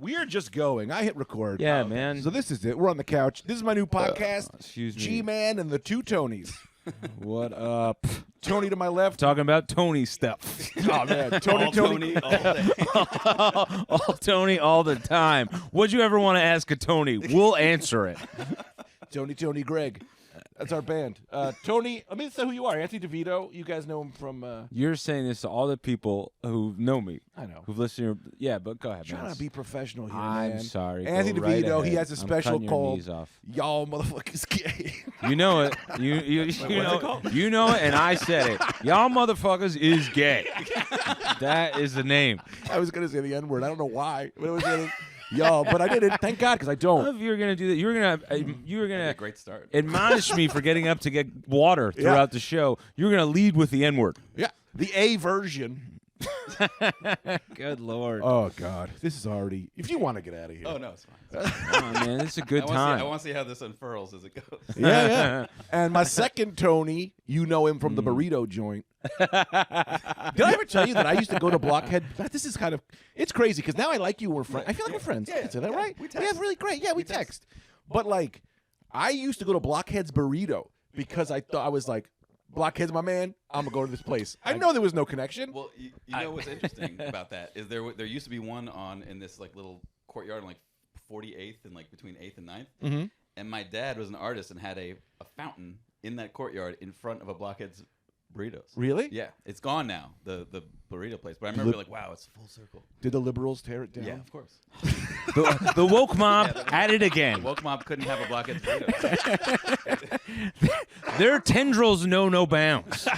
We are just going. I hit record. Yeah, man. So this is it. We're on the couch. This is my new podcast. Excuse me. G-Man and the two Tonys. What up? Tony to my left. Talking about Tony stuff. Oh, man. All Tony. Tony, all day. All Tony all the time. Would you ever want to ask a Tony? We'll answer it. Tony Greg. That's our band. Tony, let me say who you are. Anthony DeVito. You guys know him from... You're saying this to all the people who know me. I know. Who've listened to your... Yeah, but go ahead, Trying man. to be professional here, I'm man. sorry. Anthony Go right DeVito, he ahead. has a I'm special cutting your called knees off. Y'all Motherfuckers Gay. You know it. You know it, and I said it. Y'all motherfuckers is gay. That is the name. I was going to say the N-word. I don't know why. But it was y'all, but I didn't. Thank God, because I don't. If you were gonna do that, you were gonna A great start. admonish me for getting up to get water throughout the show. You were gonna lead with the N-word. Yeah. The A version. Good Lord. Oh, God. This is already... If you want to get out of here. Oh, no, it's fine. Oh, man, this is a good I time. want to see how this unfurls as it goes. Yeah. And my second Tony, you know him from the burrito joint. Did I ever tell you that I used to go to Blockhead? This is kind of... It's crazy, because now I like you. We're friends. I feel like we're friends. Yeah, Is that right? we text. Yeah, really great. Yeah, we text. But, like, I used to go to Blockhead's burrito because I thought I was like, Blockhead's my man. I'm going to go to this place. I know there was no connection. Well, you know what's interesting about that is there used to be one in this like little courtyard on like 48th and like between 8th and 9th. Mm-hmm. And my dad was an artist and had a fountain in that courtyard in front of a Blockhead's burritos. Really? Yeah, it's gone now, the burrito place. But I remember like, wow, it's full circle. Did the liberals tear it down? Yeah, of course. The woke mob at it again. The woke mob couldn't have a Blockhead's burrito. Their tendrils know no bounds.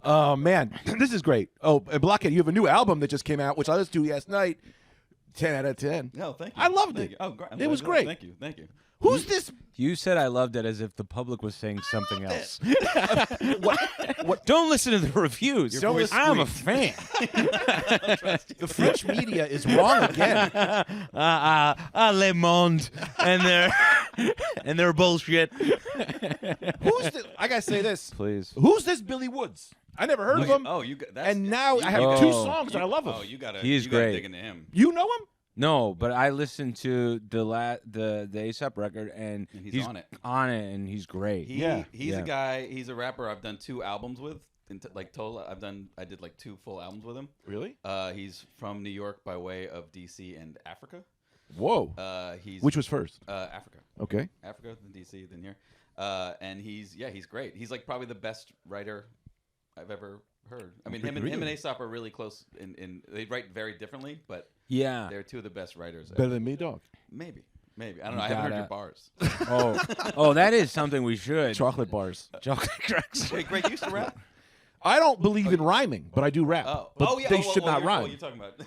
Oh, man. This is great. Oh, and Blockhead, you have a new album that just came out, which I listened to last night. 10 out of 10. No, thank you. I loved Thank it. you. Oh, great. It was great. Thank you. Thank you. Who's this? You said I loved it as if the public was saying something else. What? Don't listen to the reviews. Don't listen- I'm a fan. The French media is wrong again. Le Monde and their bullshit. Who's this? I gotta say this. Please. Who's this Billy Woods? I never heard of him. Oh, you got that. And now I have Oh. two songs that I love him. Oh, you gotta. He's you gotta great. dig into him. You know him? No, but I listened to the ASAP record and he's on it. And he's great. He's Yeah. a guy. He's a rapper. I've done 2 albums with. Total. I did like 2 full albums with him. Really? He's from New York by way of DC and Africa. Whoa. Which was first? Africa. Okay. Africa, then DC, then here. And he's great. He's like probably the best writer I've ever heard. I mean, him and Aesop are really close. In they write very differently, but Yeah. they're 2 of the best writers. Better than me, dog. Maybe. I don't know. I haven't heard your bars. Oh, that is something we should. Chocolate bars. Chocolate cracks. Wait, Greg, you used to rap? I don't believe in rhyming, but I do rap. But yeah. they should not rhyme. You're talking about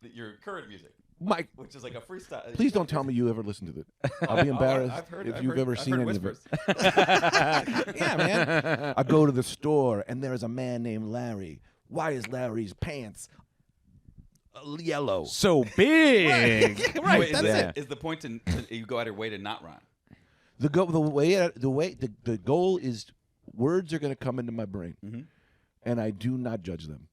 your current music, Mike, which is like a freestyle. please don't tell me you ever listened to it. I'll be embarrassed if you've ever seen any of it. Yeah, man. I go to the store, and there is a man named Larry. Why is Larry's pants yellow? So big. Right, Wait, that's Yeah. it. Is the point to you go out of your way to not rhyme? The goal is words are going to come into my brain, and I do not judge them.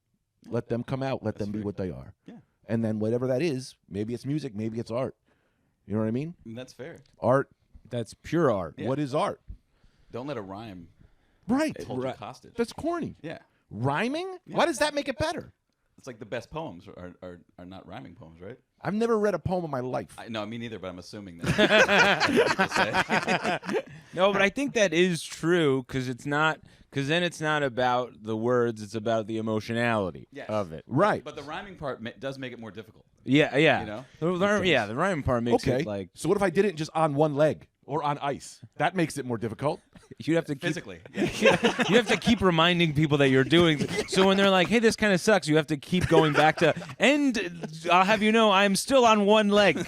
Let them come out. Let them be what they are. Yeah. And then whatever that is, maybe it's music, maybe it's art. You know what I mean? That's fair. Art. That's pure art. Yeah. What is art? Don't let a rhyme Right. hold you hostage. That's corny. Yeah. Rhyming? Yeah. Why does that make it better? It's like the best poems are not rhyming poems, right? I've never read a poem in my life. No, me neither, but I'm assuming that. No, but I think that is true because then it's not about the words; it's about the emotionality Yes. of it. Right. But the rhyming part does make it more difficult. Yeah. You know? The rhyming part makes Okay. it like So what if I did it just on one leg or on ice? That makes it more difficult. you'd have to keep, Physically. you have to keep reminding people that you're doing. So when they're like, "Hey, this kind of sucks," you have to keep going back to. And I'll have you know, I'm still on one leg.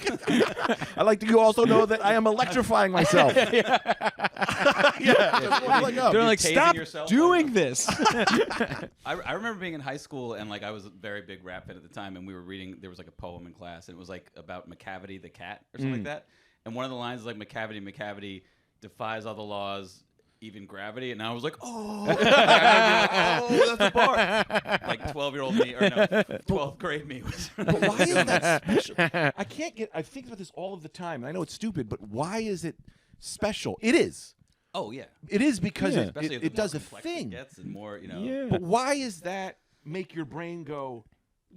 I like you also know that I am electrifying myself. Yeah. Just one leg up. They're like, tasing "Stop yourself doing this." I remember being in high school and like I was a very big rap fan at the time, and we were reading. There was like a poem in class, and it was like about McCavity the cat or something like that. And one of the lines is like McCavity defies all the laws even gravity, and I was like, oh, that's a bar. Like 12-year-old me, or no, 12th grade me was. But why is that special? I think about this all of the time. I know it's stupid, but why is it special? It is. Oh yeah, it is because it does a thing. It gets and more, But why is that make your brain go?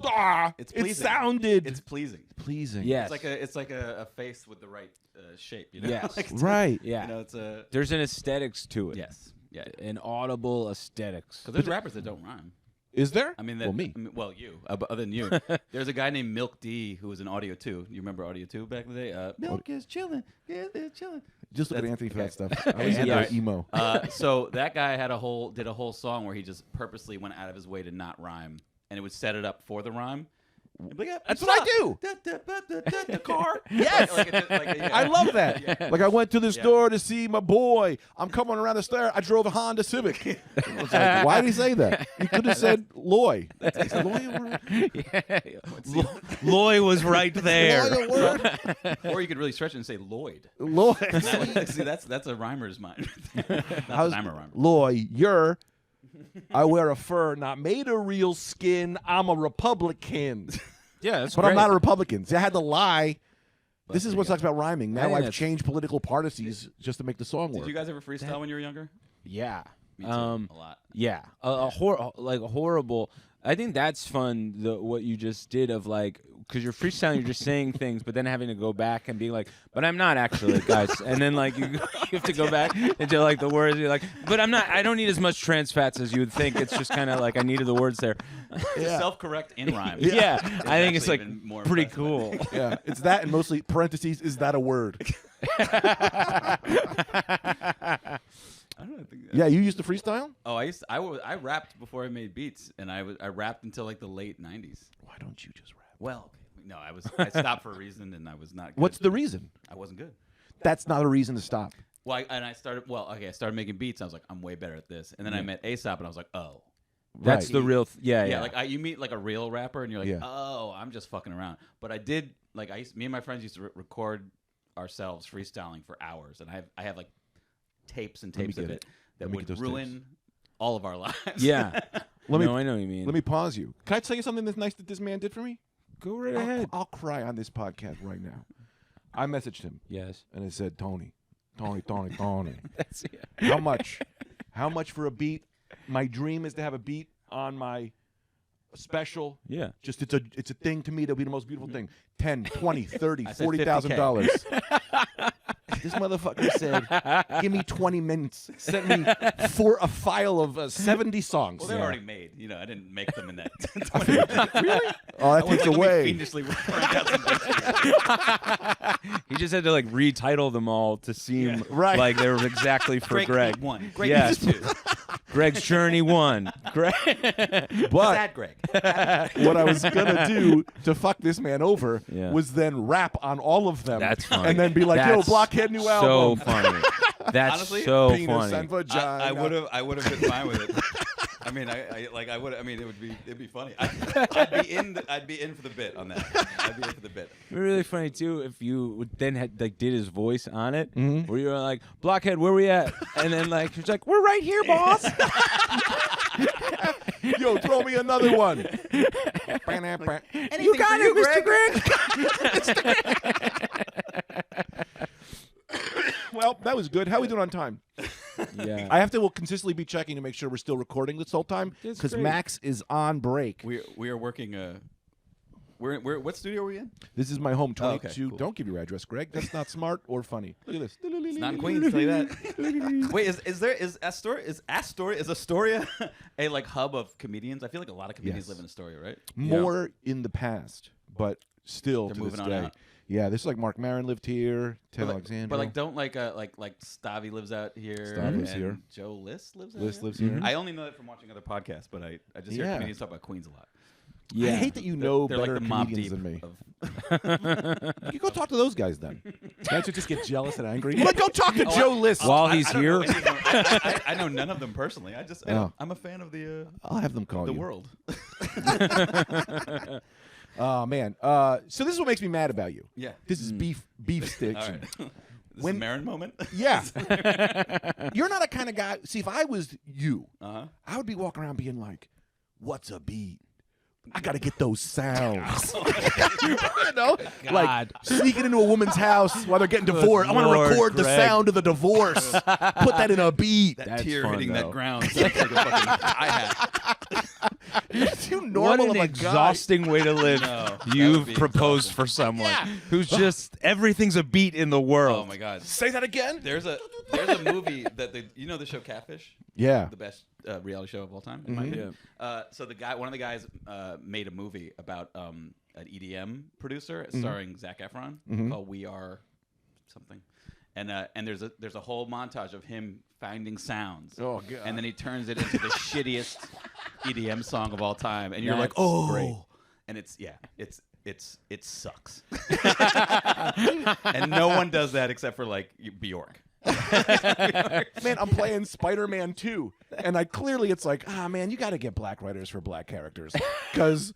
Ah, it's pleasing. It sounded. It's pleasing. Pleasing. Yes. It's like a face with the right shape. Yes. Like right. Yeah. It's a. There's an aesthetics to it. Yes. Yeah. An audible aesthetics. Because there's rappers that don't rhyme. Is there? I mean, me. You. Other than you, there's a guy named Milk D who was in Audio 2. You remember Audio 2 back in the day? Milk is chilling. Yeah, they're chilling. Just look at Anthony for that stuff. I was emo. So that guy did a whole song where he just purposely went out of his way to not rhyme, and it would set it up for the rhyme. Like, that's what I do. The car. Yes. I love that. Yeah. Like I went to the store to see my boy. I'm coming around the store. I drove a Honda Civic. Like, why did he say that? He could have said Loy. Is Loy a word? Loy was right there. Loy a word? Or you could really stretch it and say Lloyd. Lloyd. See, that's a rhymer's mind. I'm a rhymer. Loy, I wear a fur not made of real skin. I'm a Republican. Yeah, that's but great. I'm not a Republican. See, I had to lie. This is what sucks about rhyming. Now I've changed political parties just to make the song work. Did you guys ever freestyle when you were younger? Yeah. Me too. A lot. Yeah. Horrible. I think that's fun, what you just did of like, because you're freestyling, you're just saying things, but then having to go back and being like, but I'm not actually, guys. And then like you have to go back into like the words. You're like, but I'm not, I don't need as much trans fats as you would think. It's just kind of like I needed the words there. Yeah. Self-correct in rhyme. Yeah. I think it's like more pretty cool. Yeah. It's that and mostly parentheses, is that a word? I don't think yeah, you used to freestyle? Oh, I rapped before I made beats, and I rapped until like the late 90s. Why don't you just rap? Well, no, I stopped for a reason, and I was not good. What's the reason? I wasn't good. That's not a reason to stop. Well, I started making beats. I was like, I'm way better at this. And then I met ASAP, and I was like, oh. That's the real yeah. Like you meet like a real rapper, and you're like, oh, I'm just fucking around. But I did me and my friends used to record ourselves freestyling for hours, and I have like tapes and tapes of it that would ruin all of our lives. Yeah. I know what you mean. Let me pause you. Can I tell you something that's nice that this man did for me? Go right ahead. I'll cry on this podcast right now. I messaged him. Yes. And it said, Tony. That's it. How much for a beat? My dream is to have a beat on my special. Yeah. Just it's a thing to me that'll be the most beautiful thing. 10, 20, 30, $40,000. This motherfucker said, give me 20 minutes. Sent me for a file of 70 songs. Well, they're already made. I didn't make them in that 20 Really? Oh, that takes away. Fiendishly He just had to like retitle them all to seem like they were exactly for Greg. One. Greg yes. 2. Greg's Journey 1. Greg. But Sad Greg. What I was going to do to fuck this man over was then rap on all of them. That's funny. And then be like, yo, Blockhead new album. So funny. That's honestly, so penis funny. And vagina. I would have been fine with it. I mean, it'd be funny. I'd be in for the bit on that. I'd be in for the bit. It'd be really funny too if you then had did his voice on it, where you were like, "Blockhead, where we at?" And then like he's like, "We're right here, boss." Yo, throw me another one. You got it, Mr. Greg. Well, that was good. How are we doing on time? Yeah, I have to consistently be checking to make sure we're still recording this whole time because Max is on break. We are working. We're what studio are we in? This is my home. 22. Okay, cool. Don't give your address, Greg. That's not smart or funny. Look at this. It's not in Queens. Tell you that. Wait, is Astoria a like hub of comedians? I feel like a lot of comedians live in Astoria, right? More in the past, but still they're to moving this on day. out. Yeah, this is like Mark Maron lived here. Ted Alexander. But like, don't like Stavi lives out here. Stav lives here. Joe List lives out Lives here. I only know that from watching other podcasts, but I just hear comedians talk about Queens a lot. Yeah. I hate that you know they're better like the mob comedians deep than me. You go talk to those guys then. Can't you just get jealous and angry? Well, go talk to Joe List while he's here. I know none of them personally. I'm a fan of the. I'll have them call the you. world. Oh man. So this is what makes me mad about you. Yeah. This is beef station. Right. This is a Marin moment. Yeah. You're not a kind of guy. See, if I was you, I would be walking around being like, "What's a beat? I got to get those sounds." You know? God. Like sneaking into a woman's house while they're getting divorced. I want to record the sound of the divorce. Put that in a beat. That That's tear fun, hitting though. that ground sounds like a fucking hi-hat. You're too normal What of an a exhausting way to live. No, that You've would be proposed exhausting. for someone Yeah. who's just everything's a beat in the world. Oh my god. guy. Say that again. There's a movie that you know the show Catfish? Yeah. The best reality show of all time, in my opinion. So one of the guys made a movie about an EDM producer starring Zac Efron called We Are something. And there's a whole montage of him finding sounds. Oh, God. And then he turns it into the shittiest EDM song of all time. And you're like, That's oh, great. And it sucks. And no one does that except for like Bjork. Man, I'm playing Spider-Man 2, and it's like, man, you got to get black writers for black characters, because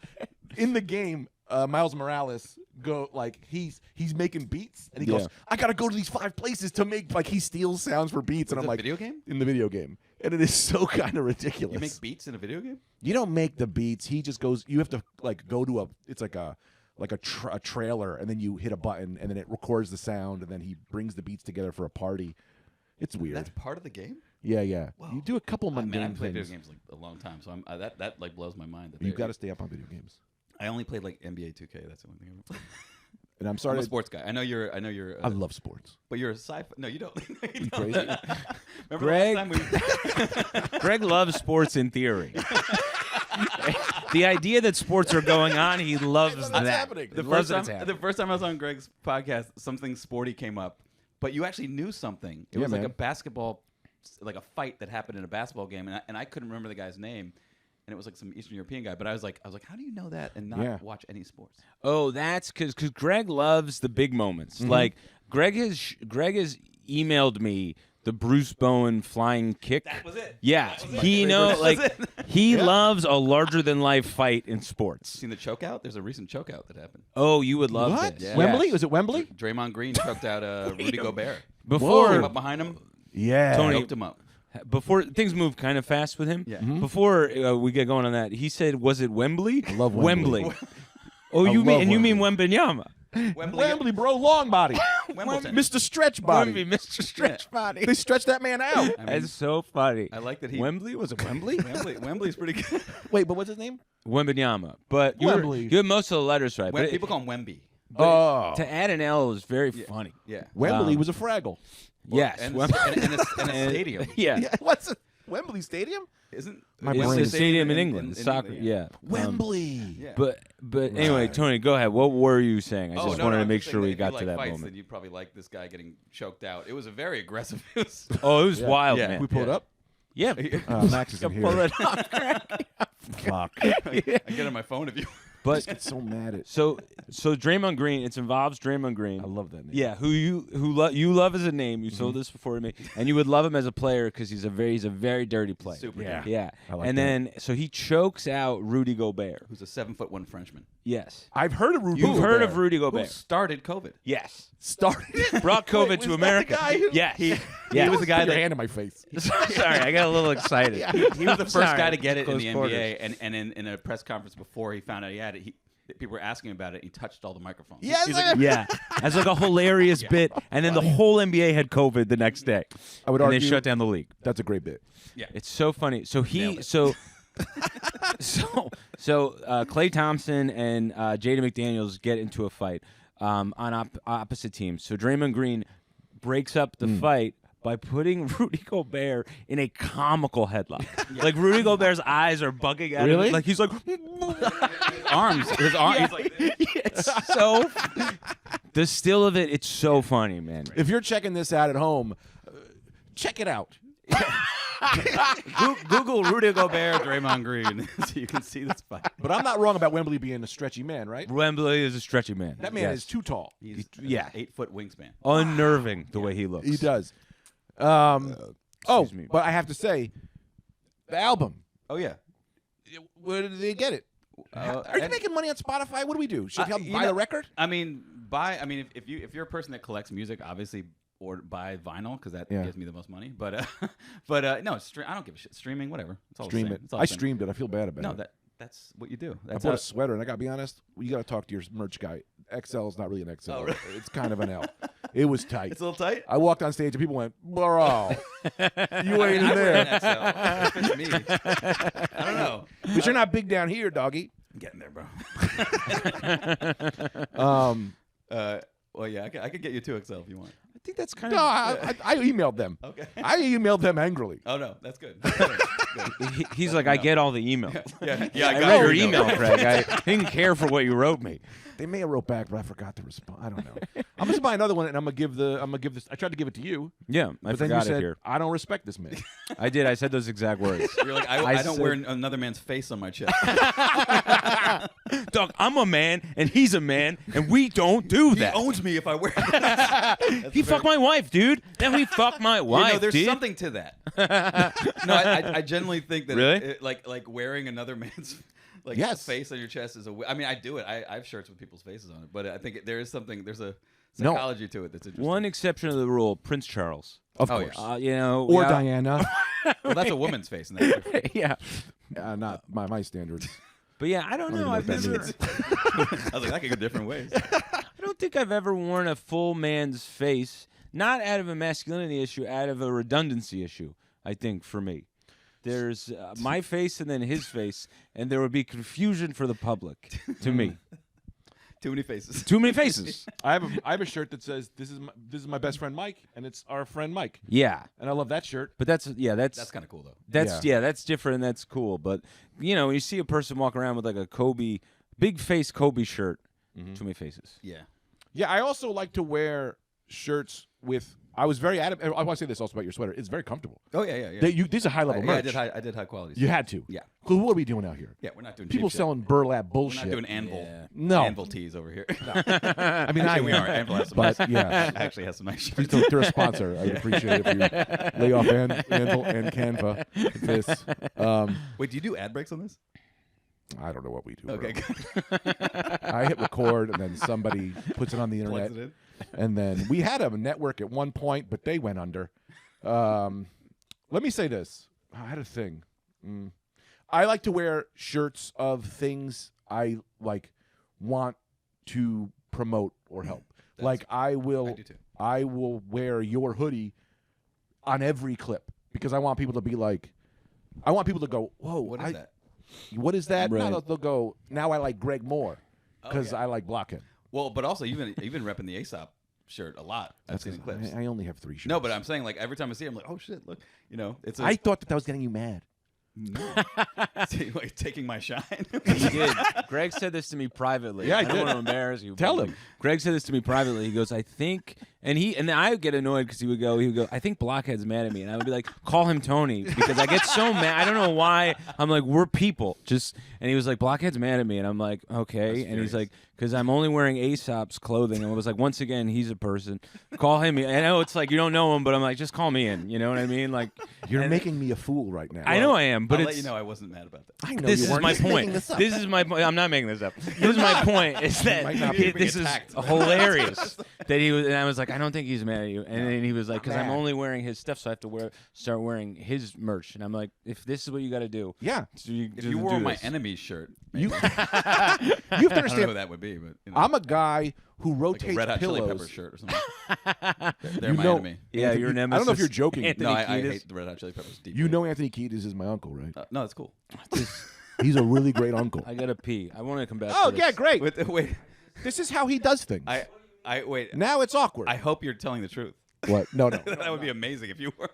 in the game, Miles Morales he's making beats, and he goes, I got to go to these 5 places to make, like, he steals sounds for beats, and I'm like, video game? In the video game, and it is so kind of ridiculous. You make beats in a video game? You don't make the beats. He just goes. You have to like go to a trailer, and then you hit a button, and then it records the sound, and then he brings the beats together for a party. It's weird. That's part of the game? Yeah. Whoa. You do a couple mundane I've played things. video games like a long time, so that like blows my mind. You got to stay up on video games. I only played like NBA 2K. That's the only thing I ever played. And I'm I'm sorry. a sports guy. I know you're. I love sports. But you're a sci-fi. No, you don't. You crazy? Remember Greg? last time we? Greg loves sports in theory. The idea that sports are going on, he loves That's that. happening. He loves that it's The happening. first time I was on Greg's podcast, something sporty came up, but you actually knew something. It was like man. a basketball, like a fight that happened in a basketball game, and I couldn't remember the guy's name, and it was like some Eastern European guy. But I was like, how do you know that and not watch any sports? Oh, that's because Greg loves the big moments. Like Greg has emailed me the Bruce Bowen flying kick. That was it. Yeah, That was he it. know That was like it. he loves a larger than life fight in sports. Seen the chokeout? There's a recent chokeout that happened. Oh, you would love What? this. Yeah. Wembley? Yes. Was it Wembley? Draymond Green choked out Rudy Gobert. Before Came up behind him, Yeah. Tony- choked him up. Before things move kind of fast with him. Yeah. Before we get going on that, he said, "Was it Wembley?" I love Wembley. Oh, I you love mean Wembenyama? Wembley, bro, long body. Wimbledon. Mr. Stretch Body. Wembley, Mr. Stretch Body. They stretched that man out. I mean, That's so funny. I like that he. Wembley was it Wembley? Wembley's pretty good. Wait, but what's his name? Wembenyama, but Wembley. you have most of the letters right. But People call him Wemby. Oh. to add an L is very funny. Yeah. Wembley was a Fraggle. Yes, And, Wembley. and a stadium. Yeah. Yeah, what's it? Wembley Stadium? Isn't My It's brain the is- stadium in England, the soccer. England, Yeah. Wembley. Yeah. But anyway, Tony, go ahead. What were you saying? I just wanted to I'm make just sure saying we that if got you to like that fights, moment. Then you probably like this guy getting choked out. It was a very aggressive. Oh, it was wild, Yeah. man. We pull it up? Yeah. Max is in here. Pull it up. Fuck. I get on my phone if you. But Get so mad at. so Draymond Green, it involves Draymond Green. I love that name. Yeah, who you love as a name. You sold this before to me, and you would love him as a player because he's a very dirty player. Super Yeah. dirty. Yeah, I like and that. then so he chokes out Rudy Gobert. Who's a 7'1" Frenchman. Yes, I've heard of Rudy. you've heard of Gobert. Rudy Who Gobert. started COVID? Yes, Started. brought COVID Wait, to was that America. the guy who- Yes, He yes. was the guy Put your that hand in my face. Sorry, I got a little excited. he was the first Sorry, guy to get it in close the quarters. NBA, and in a press conference before he found out he had it, people were asking about it. He touched all the microphones. Yes, He's like, Yeah, as like a hilarious bit, and then the whole NBA had COVID the next day. I would and argue they shut down the league. that's a great bit. It's so funny. So Nailed it. Klay Thompson and Jada McDaniels get into a fight on opposite teams. So Draymond Green breaks up the fight by putting Rudy Gobert in a comical headlock. Like Rudy Gobert's eyes are bugging at Really? him. Like he's like arms. His arms. He's like, it's so the still of it. It's so funny, man. If you're checking this out at home, check it out. Google Rudy Gobert, Draymond Green, so you can see this fight. But I'm not wrong about Wembley being a stretchy man, right? Wembley is a stretchy man. That man Yes. is too tall. He's Yeah. 8-foot wingspan. unnerving the way he looks. He does. Excuse me. But I have to say, the album. Oh yeah. Where did they get it? Are you and- making money on Spotify? What do we do? Should we help you buy know, the record? I mean, if you're a person that collects music, obviously or buy vinyl because that gives me the most money. But no, I don't give a shit. Streaming, whatever. It's all Stream the it. same. It's all I the same. streamed it. I feel bad about it. No, that's what you do. I That's bought a sweater, and I gotta be honest. You gotta talk to your merch guy. XL is not really an XL. Oh, really? It's kind of an L. It was tight. It's a little tight. I walked on stage and people went, "Bro, you ain't in there." It's me. I don't know. But you're not big down here, doggy. I'm getting there, bro. Well, yeah, I could get you 2XL if you want. I think that's kind No, of. I emailed them. Okay. I emailed them angrily. Oh no, that's good. He's like, I get all the emails. Yeah. I read your email, Craig. I didn't care for what you wrote me. They may have wrote back, but I forgot to respond. I don't know. I'm gonna buy another one, and I'm gonna give this. I tried to give it to you. Yeah, I but then you forgot said, it here. I don't respect this man. I did. I said those exact words. You're like, I don't wear another man's face on my chest. Dog, I'm a man, and he's a man, and we don't do that. He owns me if I wear it. He fucked my wife, dude. Then he fucked my wife, there's dude. something to that. No, I genuinely think that Really? like wearing another man's face on your chest is I mean, I do it. I have shirts with people's faces on it, but I think there is something. There's a psychology to it that's interesting. One exception to the rule: Prince Charles. Of course. Or Diana. Well, that's a woman's face. In that Yeah. Not my standards. But yeah, I don't know. I've never. I was like, that could go different ways. I don't think I've ever worn a full man's face. Not out of a masculinity issue, out of a redundancy issue. I think for me, there's my face and then his face, and there would be confusion for the public. To me, too many faces. Too many faces. I have a shirt that says this is my best friend Mike, and it's our friend Mike. Yeah, and I love that shirt. But that's kind of cool though. That's different and that's cool. But when you see a person walk around with like a Kobe big face Kobe shirt, too many faces. Yeah. Yeah, I also like to wear shirts with. I was very adamant. I want to say this also about your sweater. It's very comfortable. Oh yeah. These are high level merch. Yeah, I did high quality. You had to. Yeah. Because what are we doing out here? Yeah, we're not doing people cheap selling shit. burlap bullshit. We're not doing anvil. Yeah. No. Anvil tees over here. No. I mean, actually, we are. Anvil has some but nice. yeah, actually has some nice shirts. Please they're a sponsor. I'd appreciate it if you lay off Anvil and Canva. This. Wait, do you do ad breaks on this? I don't know what we do. Okay, good. I hit record, and then somebody puts it on the internet. Plugs it in. And then we had a network at one point, but they went under. Let me say this. I had a thing. I like to wear shirts of things I want to promote or help. I do too. I will wear your hoodie on every clip because I want people to be like, I want people to go, whoa, what is that? What is that? Right. Now they'll go, now I like Greg more because I like Blockhead. Well, but also you've been repping the Aesop shirt a lot. I've seen the clips. I only have 3 shirts. No, but I'm saying every time I see it, I'm like, oh shit, look, it's. I thought that was getting you mad. Taking my shine. He did. Greg said this to me privately. Yeah, I don't did. want to embarrass you. Tell but him. Greg said this to me privately. He goes, I think, and I get annoyed because he would go, I think Blockhead's mad at me, and I would be like, call him Tony because I get so mad. I don't know why. I'm like, we're people. And he was like, Blockhead's mad at me, and I'm like, okay. And he's like, because I'm only wearing Aesop's clothing. And I was like, once again, he's a person. Call him. I know it's like you don't know him, but I'm like, just call me in. You know what I mean? Like, you're making me a fool right now. I know I am, but I'll let you know I wasn't mad about that. I know this you is weren't. my Just point. making this up. This is my point. I'm not making this up. This is my point. Is that might not be this is attacked. hilarious that he was, and I was like, I don't think he's mad at you, and then he was like, because I'm mad. only wearing his stuff, so I have to start wearing his merch, and I'm like, if this is what you got to do, Yeah. so you, If you wore my enemy's shirt, You, maybe. you have to I don't know understand. who that would be, but I'm a guy who like rotates a Red Hot Chili pillows. Pepper shirt or something. They're You my know- enemy. yeah, Anthony- your nemesis. I don't know if you're joking. Anthony No, I Kiedis. hate the Red Hot Chili Peppers deeply. You know Anthony Kiedis is my uncle, right? No, that's cool. He's a really great uncle. I gotta pee. I want to come back. Oh, to yeah, this. great. Wait, This is how he does things. wait. Now it's awkward. I hope you're telling the truth. What? No. That would be amazing if you were.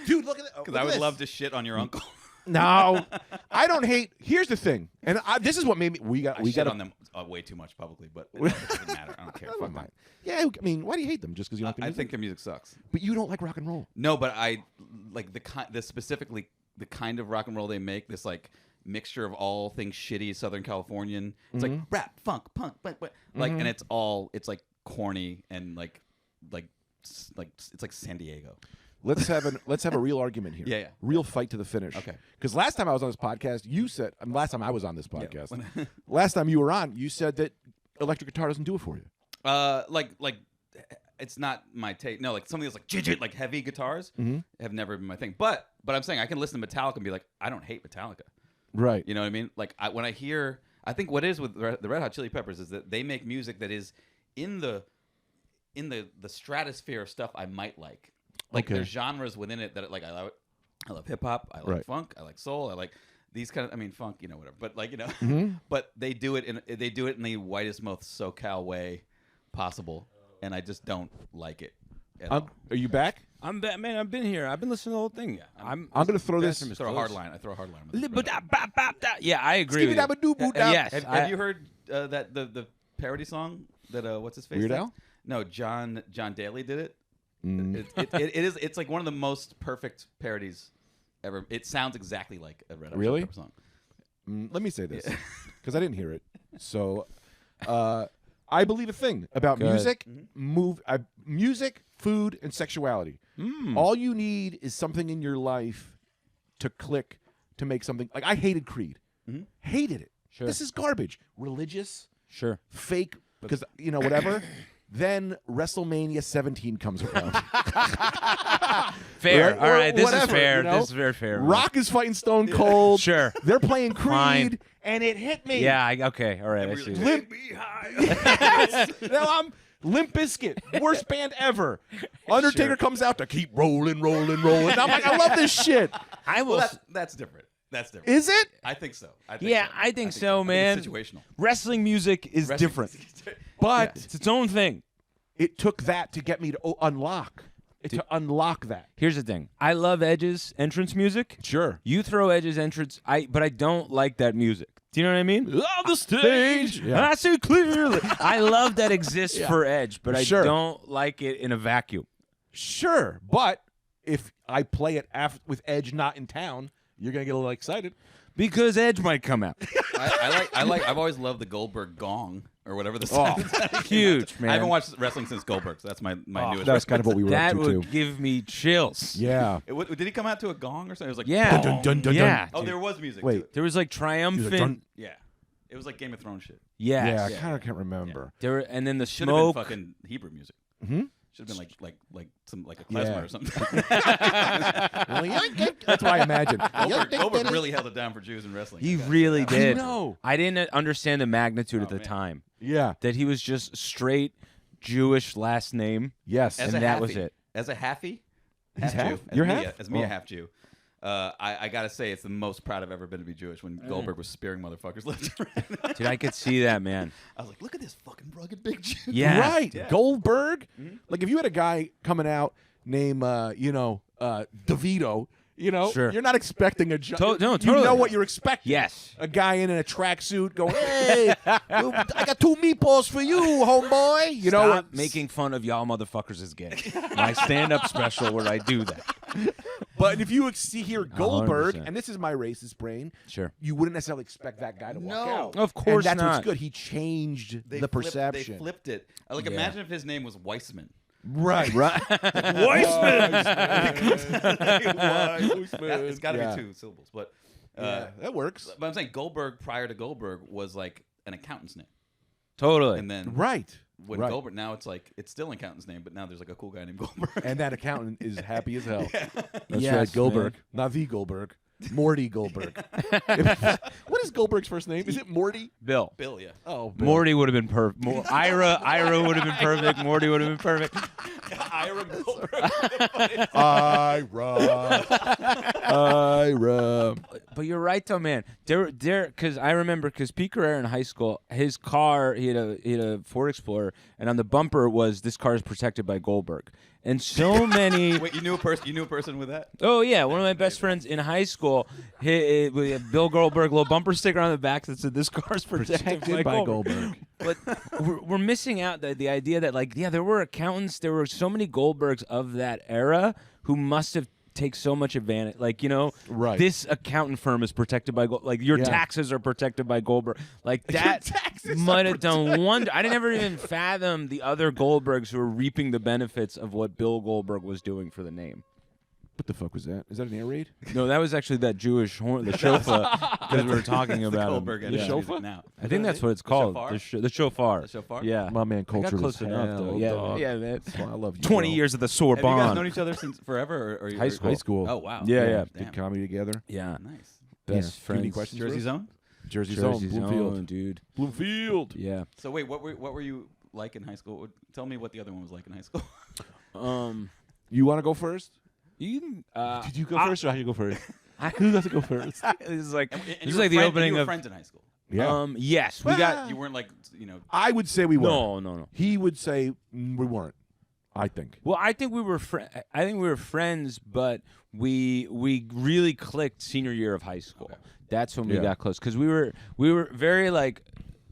Dude, look at it. Because I would love to shit on your uncle. No, I don't hate. Here's the thing, and this is what made me. We I shit got on them way too much publicly, but it doesn't matter. I don't care. Fuck them. Yeah, I mean, why do you hate them? Just because you don't? I think their music sucks. But you don't like rock and roll. No, but I like specifically the kind of rock and roll they make. This mixture of all things shitty Southern Californian. It's like rap, funk, punk, and it's corny and it's like San Diego. Let's have a real argument here. Yeah. Real fight to the finish. Okay. Because last time I was on this podcast, you said. Last time I was on this podcast. Last time you were on, you said that electric guitar doesn't do it for you. it's not my taste. No, like something that's like heavy guitars have never been my thing. But I'm saying I can listen to Metallica and be like, I don't hate Metallica. Right. You know what I mean? Like when I hear, I think what is with the Red Hot Chili Peppers is that they make music that is in the stratosphere of stuff I might like. Like there's genres within it that like I love hip hop, I like funk, I like soul, I like these kind of, I mean funk, you know, whatever. But like, you know, but they do it in the whitest most SoCal way possible, and I just don't like it at all. Are you back? I'm back, man. I've been here. I've been listening to the whole thing. Yeah, I'm gonna throw this. I throw a hard line. Yeah, I agree with you. Yes. Have you heard that the parody song that what's his face? Weird Al? No, John Daly did it. It's like one of the most perfect parodies ever. It sounds exactly like a Red Hot Chili Pepper song. Let me say this because I didn't hear it. So I believe a thing about music, music, food, and sexuality. All you need is something in your life to click to make something. Like I hated Creed, hated it. Sure. This is garbage. Religious, Sure. fake, because you know whatever. Then WrestleMania 17 comes around. Fair. Right? All right. This Whatever, is fair. you know? This is very fair. Rock is fighting Stone Cold. Sure. They're playing Creed, Fine. and it hit me. Yeah. Okay. All right. I see. Now I'm Limp Bizkit, worst band ever. Undertaker comes out to keep rolling. And I'm like, I love this shit. I will. Well, that's different. That's different. Is it? I think so. I think so, man. It's situational. Wrestling music is different, But it's its own thing. it took that to get me to unlock. To unlock that. Here's the thing. I love Edge's entrance music. Sure. You throw Edge's entrance, but I don't like that music. Do you know what I mean? On the stage, Yeah. I see clearly. I love that exists for Edge, but I don't like it in a vacuum. Sure. But if I play it with Edge not in town, you're going to get a little excited. Because Edge might come out. I've always loved the Goldberg gong or whatever the sound. Huge, man. I haven't watched wrestling since Goldberg, so that's my newest. That's kind of what we were That up to, would too. give me chills. Yeah. Did he come out to a gong or something? It was like Yeah. Dun, dun, dun, Yeah. dun. Oh, there was music. Wait. too. There was like triumphant. Yeah, it was like Game of Thrones shit. Yes. Yeah, I kind of can't remember. There were, and then the Should have been smoke. fucking Hebrew music. Should have been like a klezmer Yeah. or something. That's what I imagine. Goldberg really held it down for Jews in wrestling. He really did. know. I didn't understand the magnitude at the man. time. Yeah. That he was just straight Jewish last name. Yes. And that was it. As a halfie, He's half? Jew, You're me, half? As me, Oh. a half Jew. I gotta say, it's the most proud I've ever been to be Jewish when Goldberg was spearing motherfuckers left and right. Dude, I could see that, man. I was like, look at this fucking rugged big Jew. Yeah. Right. Yeah. Goldberg. Like if you had a guy coming out named DeVito, Sure. you're not expecting a No, You totally. know what you're expecting. Yes. A guy in a tracksuit going, "Hey, I got 2 meatballs for you, homeboy." You know, Stop making fun of y'all motherfuckers is gay. My stand-up special where I do that. But if you see here Goldberg, 100%. and this is my racist brain, Sure. you wouldn't necessarily expect that guy to walk out. Of course and that's not. what's good. He changed the perception. They flipped it. Like, Yeah. imagine if his name was Weissman. Right. Weissman. It's got to Yeah. be 2 syllables, but That works. But I'm saying Goldberg prior to Goldberg was like an accountant's name, Totally. and then Right. when Right. Goldberg, now it's like it's still an accant's name, but now there's like a cool guy named Goldberg. And that accountant is happy as hell. That's Yes, right, Goldberg. man. Not the Goldberg. Morty Goldberg. What is Goldberg's first name? Is it Morty? Bill. Bill, yeah. Oh, Bill. Morty would have been perfect. Ira would have been perfect. Morty would have been perfect. Ira Goldberg. Ira. But you're right, though, man. Because I remember, because Pete Guerrero in high school, his car, he had a Ford Explorer, and on the bumper was, "This car is protected by Goldberg." And so many. Wait, you knew a person with that? Oh yeah, one of my best friends in high school, we had Bill Goldberg, little bumper sticker on the back that said, "This car's protected by Goldberg." But we're missing out the idea that there were accountants, there were so many Goldbergs of that era who must have take so much advantage. Right. This accountant firm is protected by your taxes are protected by Goldberg. That might have done wonder. I never even fathom the other Goldbergs who were reaping the benefits of what Bill Goldberg was doing for the name. What the fuck was that? Is that an air raid? No, that was actually that Jewish horn, the shofar, because we were talking about him. The shofar? Now. I think that's what it's called. The shofar. The shofar? Yeah. My man, I culture got close as enough, hell, though. dog. Yeah, man. That's why I love you. 20 bro. years at the Have you guys Sorbonne. known each other since forever? Or High school. High school. Oh, wow. Yeah. Did Damn. comedy together. Yeah. Nice. Best Do you have any friends. questions? Jersey Zone? Jersey Zone, Jersey Bloomfield. Zone, dude. Bloomfield. Yeah. So wait, what were you like in high school? Tell me what the other one was like in high school. You want to go first? You, Did you go first or how you go first? Who does to go first? this is like And this you is were like the friend- opening you were of. friends in high school. Yeah. Yes, we got. You weren't like I would say we were. No. He would say we weren't. I think. Well, I think we were. I think we were friends, but we really clicked senior year of high school. Okay. That's when we got close because we were very like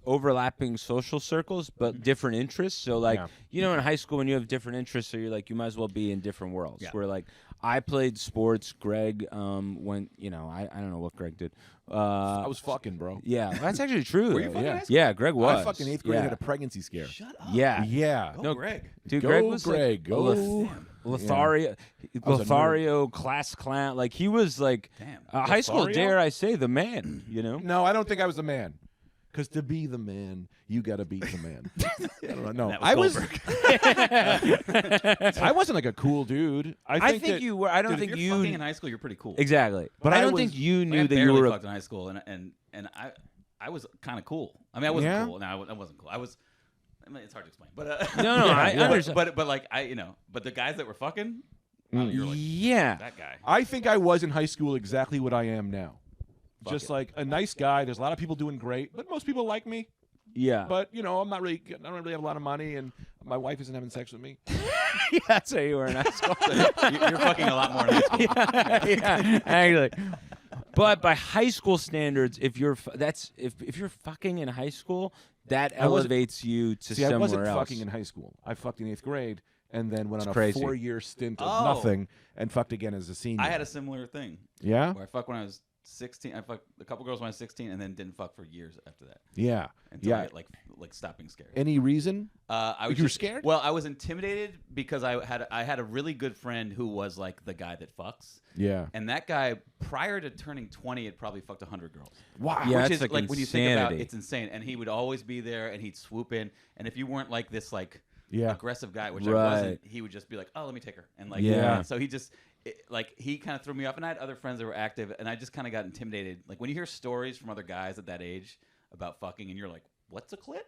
overlapping social circles, but different interests. So like in high school when you have different interests, so you're like you might as well be in different worlds. Yeah. Where like I played sports. Greg went. I don't know what Greg did. I was fucking, bro. Yeah, that's actually true. Were you though, fucking yeah. in high school? Yeah, Greg was. I fucking 8th grade had a pregnancy scare. Shut up. Yeah. Yeah. Go No, Greg. Dude, Go Greg was Greg. like Go. Lothario, was a Lothario, class clown. Like he was like Damn. high school. Lothario? Dare I say the man? No, I don't think I was the man. Because to be the man, you got to beat the man. I don't know. That I was I wasn't like a cool dude. I think think that- you were. I don't Dude, think if you're fucking you in high school, you're pretty cool. exactly. But But I I don't was- think you Like, knew I that you barely were. fucked in high school, and I was kind of cool. I mean, I wasn't Yeah? cool. No, I wasn't cool. I mean, it's hard to explain, but No, I understand. but like but the guys that were fucking, you're like Yeah. that guy. I think I was in high school exactly what I am now. Fuck Just it. like a nice guy. There's a lot of people doing great, but most people like me. Yeah. But I don't really have a lot of money, and my wife isn't having sex with me. Yeah, that's how you were in high school. You're fucking a lot more in high school. yeah, actually. But by high school standards, if you're fucking in high school, that I wasn't- elevates you to See, somewhere I wasn't else. fucking in high school. I fucked in 8th grade, and then went on a crazy. 4-year stint of Oh. nothing, and fucked again as a senior. I had a similar thing yeah, where I fucked when I was 16. I fucked a couple girls when I was 16, and then didn't fuck for years after that yeah, until yeah. I like stopped being scared. Any reason? I was You were just- scared? Well, I was intimidated because I had a really good friend who was like the guy that fucks. Yeah. And that guy, prior to turning 20, had probably fucked 100 girls. Wow. Yeah, Which that's is like like when you think about insanity. it's insane. And he would always be there, and he'd swoop in. And if you weren't like this like Yeah. aggressive guy, which Right. I wasn't, he would just be like, "Oh, let me take her." And like, Yeah. So he just he kind of threw me off. And I had other friends that were active, and I just kind of got intimidated. Like when you hear stories from other guys at that age about fucking, and you're like, "What's a clit?"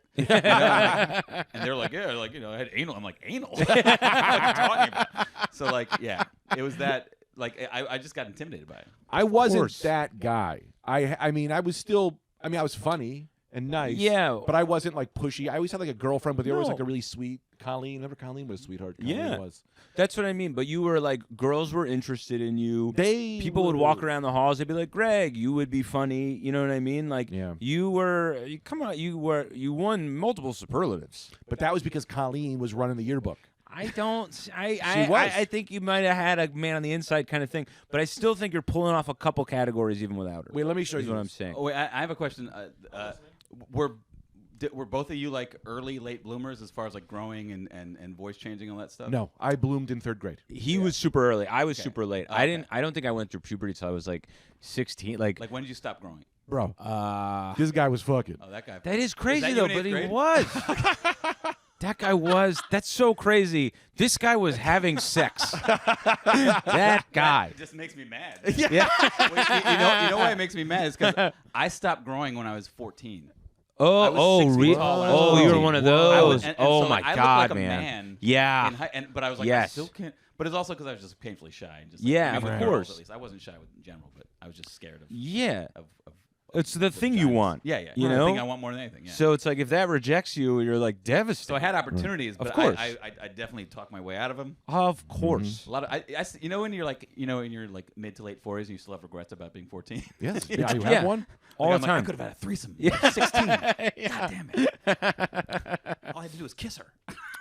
And they're like, "Yeah, like I had anal." I'm like, "Anal? What are you talking about?" So like, yeah, it was that. Like I just got intimidated by it. I wasn't course. that guy. I mean, I was still. I mean, I was funny and nice. Yeah. But I wasn't like pushy. I always had like a girlfriend, but there was No. like a really sweet Colleen. Remember Colleen was a sweetheart. Colleen Yeah. was. That's what I mean. But you were like, girls were interested in you. People would were- walk around the halls. They'd be like, "Greg, you would be funny." You know what I mean? Like, Yeah. you won multiple superlatives. But that was because Colleen was running the yearbook. I don't. was. I think you might have had a man on the inside kind of thing, but I still think you're pulling off a couple categories even without her. Wait, let me show is you what I'm this. saying. Oh wait, I have a question. Were both of you like early, late bloomers as far as like growing and voice changing and all that stuff? No, I bloomed in 3rd grade. He was super early. I was Okay. super late. Okay. I don't think I went through puberty till I was like 16. Like, Like when did you stop growing? Bro, uh, this guy was fucking. Oh, that guy. that is crazy that you though. in But eighth he grade? was. That guy was. That's so crazy. This guy was having sex. That guy. It just makes me mad. Yeah. you know why it makes me mad is because I stopped growing when I was 14. I was Oh, 6 feet really? tall when I was Oh, you were 14. one of I those. was- and Oh so, my like, I looked God, like a man. man. Yeah. But I was like, I Yes. still can't. But it's also because I was just painfully shy. And just, Yeah, I mean, of with girls, course. At least I wasn't shy in general, but I was just scared of. Yeah. of It's the thing you vaginas. want. Yeah, yeah. You The know? thing I want more than anything. Yeah. So it's like if that rejects you, you're like devastated. So I had opportunities, but course. I definitely talked my way out of them. Of course. A lot of when you're like in your like mid to late 40s and you still have regrets about being 14. Yes. Yeah, you Yeah. have one? All I'm the like, I time. could have had a threesome. Yeah. Yeah. 16. Yeah. God damn it. All I had to do was kiss her.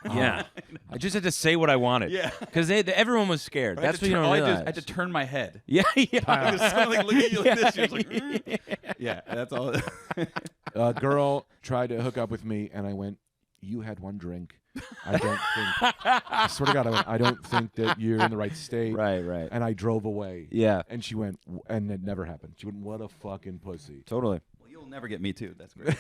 Yeah. I just had to say what I wanted. Yeah. Because everyone was scared. That's what you don't all realize. I had to turn my head. Yeah, yeah. Because someone like look at you like this. You're just like, Yeah. yeah, that's all. A girl tried to hook up with me, and I went, "You had one drink. I don't think. I swear to God, I don't think that you're in the right state. Right. And I drove away. Yeah. And she went, and it never happened. She went, what a fucking pussy. Totally. Well, you'll never get me too. That's great.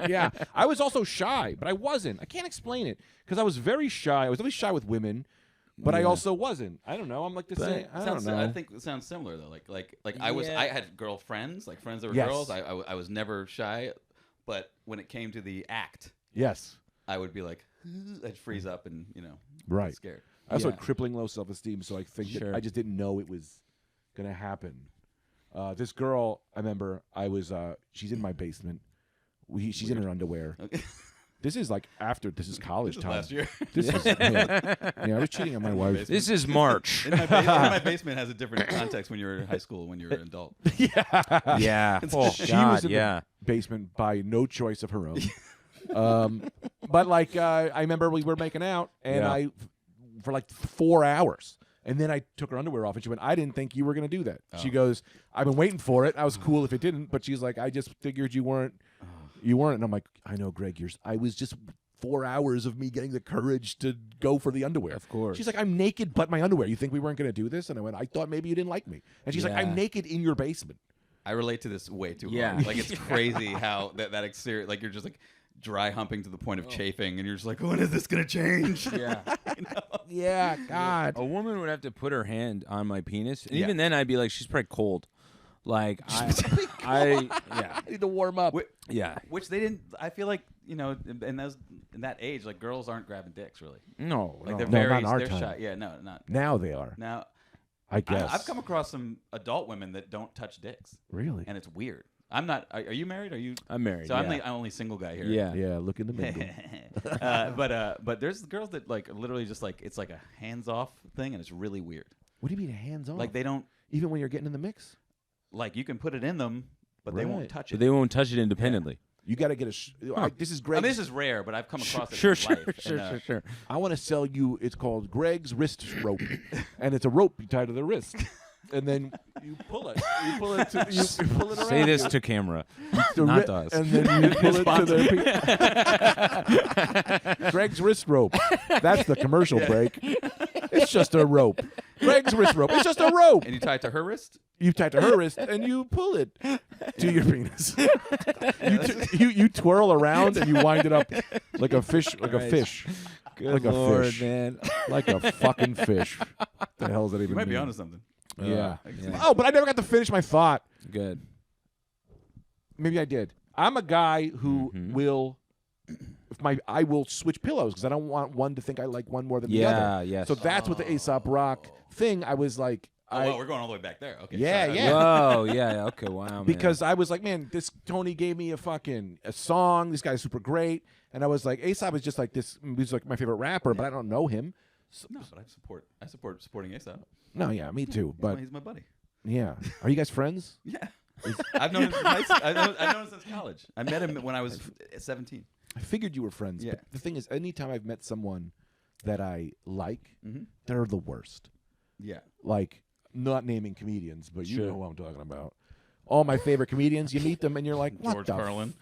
Yeah. I was also shy, but I wasn't. I can't explain it because I was very shy. I was really shy with women. But I also wasn't. I don't know. I'm like the same. I don't know. I think it sounds similar though. Like I had girlfriends, like friends that were Yes. girls. I was never shy, but when it came to the act, Yes. I would be like, I'd freeze up and Right. get scared. I also had crippling low self-esteem, so I think Sure. that I just didn't know it was going to happen. This girl, I remember, she's in my basement. She's in her underwear. Okay. This is like after, this is college time. Last year. This is, yeah, I was cheating on my wife. This is March. In my basement has a different context when you're in high school, when you're an adult. Yeah. Oh, She God, was in the basement by no choice of her own. But like, I remember we were making out, and for like 4 hours. And then I took her underwear off, and she went, I didn't think you were going to do that. She goes, I've been waiting for it. I was cool if it didn't. But she's like, I just figured you weren't. You weren't. And I'm like, I know, Greg. I was just 4 hours of me getting the courage to go for the underwear. Of course. She's like, I'm naked but my underwear. You think we weren't going to do this? And I went, I thought maybe you didn't like me. And she's like, I'm naked in your basement. I relate to this way too Yeah. hard. Like, it's crazy how that exterior, like, you're just like dry humping to the point of chafing, and you're just like, when is this going to change? Yeah. Yeah, God. A woman would have to put her hand on my penis, and Yeah. even then I'd be like, she's probably cold. Like, I need to warm up. yeah. Which they didn't. I feel like in that age, like, girls aren't grabbing dicks really. No, Like, no. they're No, very not in our they're time. shy. Yeah, no, not Now they are. now. I guess. I've come across some adult women that don't touch dicks, Really? and it's weird. I'm not. Are you married? Are you? I'm married. So yeah. I'm the only single guy here. Yeah. Yeah, look in the middle. But there's girls that like literally just like it's like a hands off thing, and it's really weird. What do you mean hands on? Like, they don't even when you're getting in the mix? like, you can put it in them, but they won't Right. touch But it. they won't touch it independently. You got to get this is I Greg. mean, this is rare, but I've come across it. Sure, in sure, life, sure, and, sure. I want to sell you. It's called Greg's wrist rope, and it's a rope you tie to the wrist, and then you pull it. You pull it. You pull it around. Say this you. to camera, The not ri- to us. And then you pull it to the Greg's wrist rope. That's the commercial break. It's just a rope. Greg's wrist rope. It's just a rope. and you tie it to her wrist. You tie it to her wrist and you pull it to your penis. You twirl around and you wind it up like a fish, like a fish, Good like a Lord, fish, man. like a fucking fish. The hell does that even You might be mean? onto something. Yeah. Yeah. Oh, but I never got to finish my thought. Good. Maybe I did. I'm a guy who Mm-hmm. will, I will switch pillows because I don't want one to think I like one more than the other. Yeah, yes. So that's what the Aesop Rock thing. I was like, Oh, well, we're going all the way back there. Okay. Yeah, sorry. yeah. Whoa, yeah, okay, wow, man. because I was like, man, this Tony gave me a song. This guy's super great, and I was like, Aesop is just like this. He's like my favorite rapper, but I don't know him. So, No, but I support supporting ASAP. no, yeah, me too. But He's my buddy. yeah, are you guys friends? Yeah. I've known him since I've known him since college. I met him when I was 17. I figured you were friends. Yeah. But the thing is, anytime I've met someone that I like, Mm-hmm. they're the worst. Yeah. Like, not naming comedians, but you Sure. know who I'm talking about. All my favorite comedians, you meet them and you're like, what George the Carlin.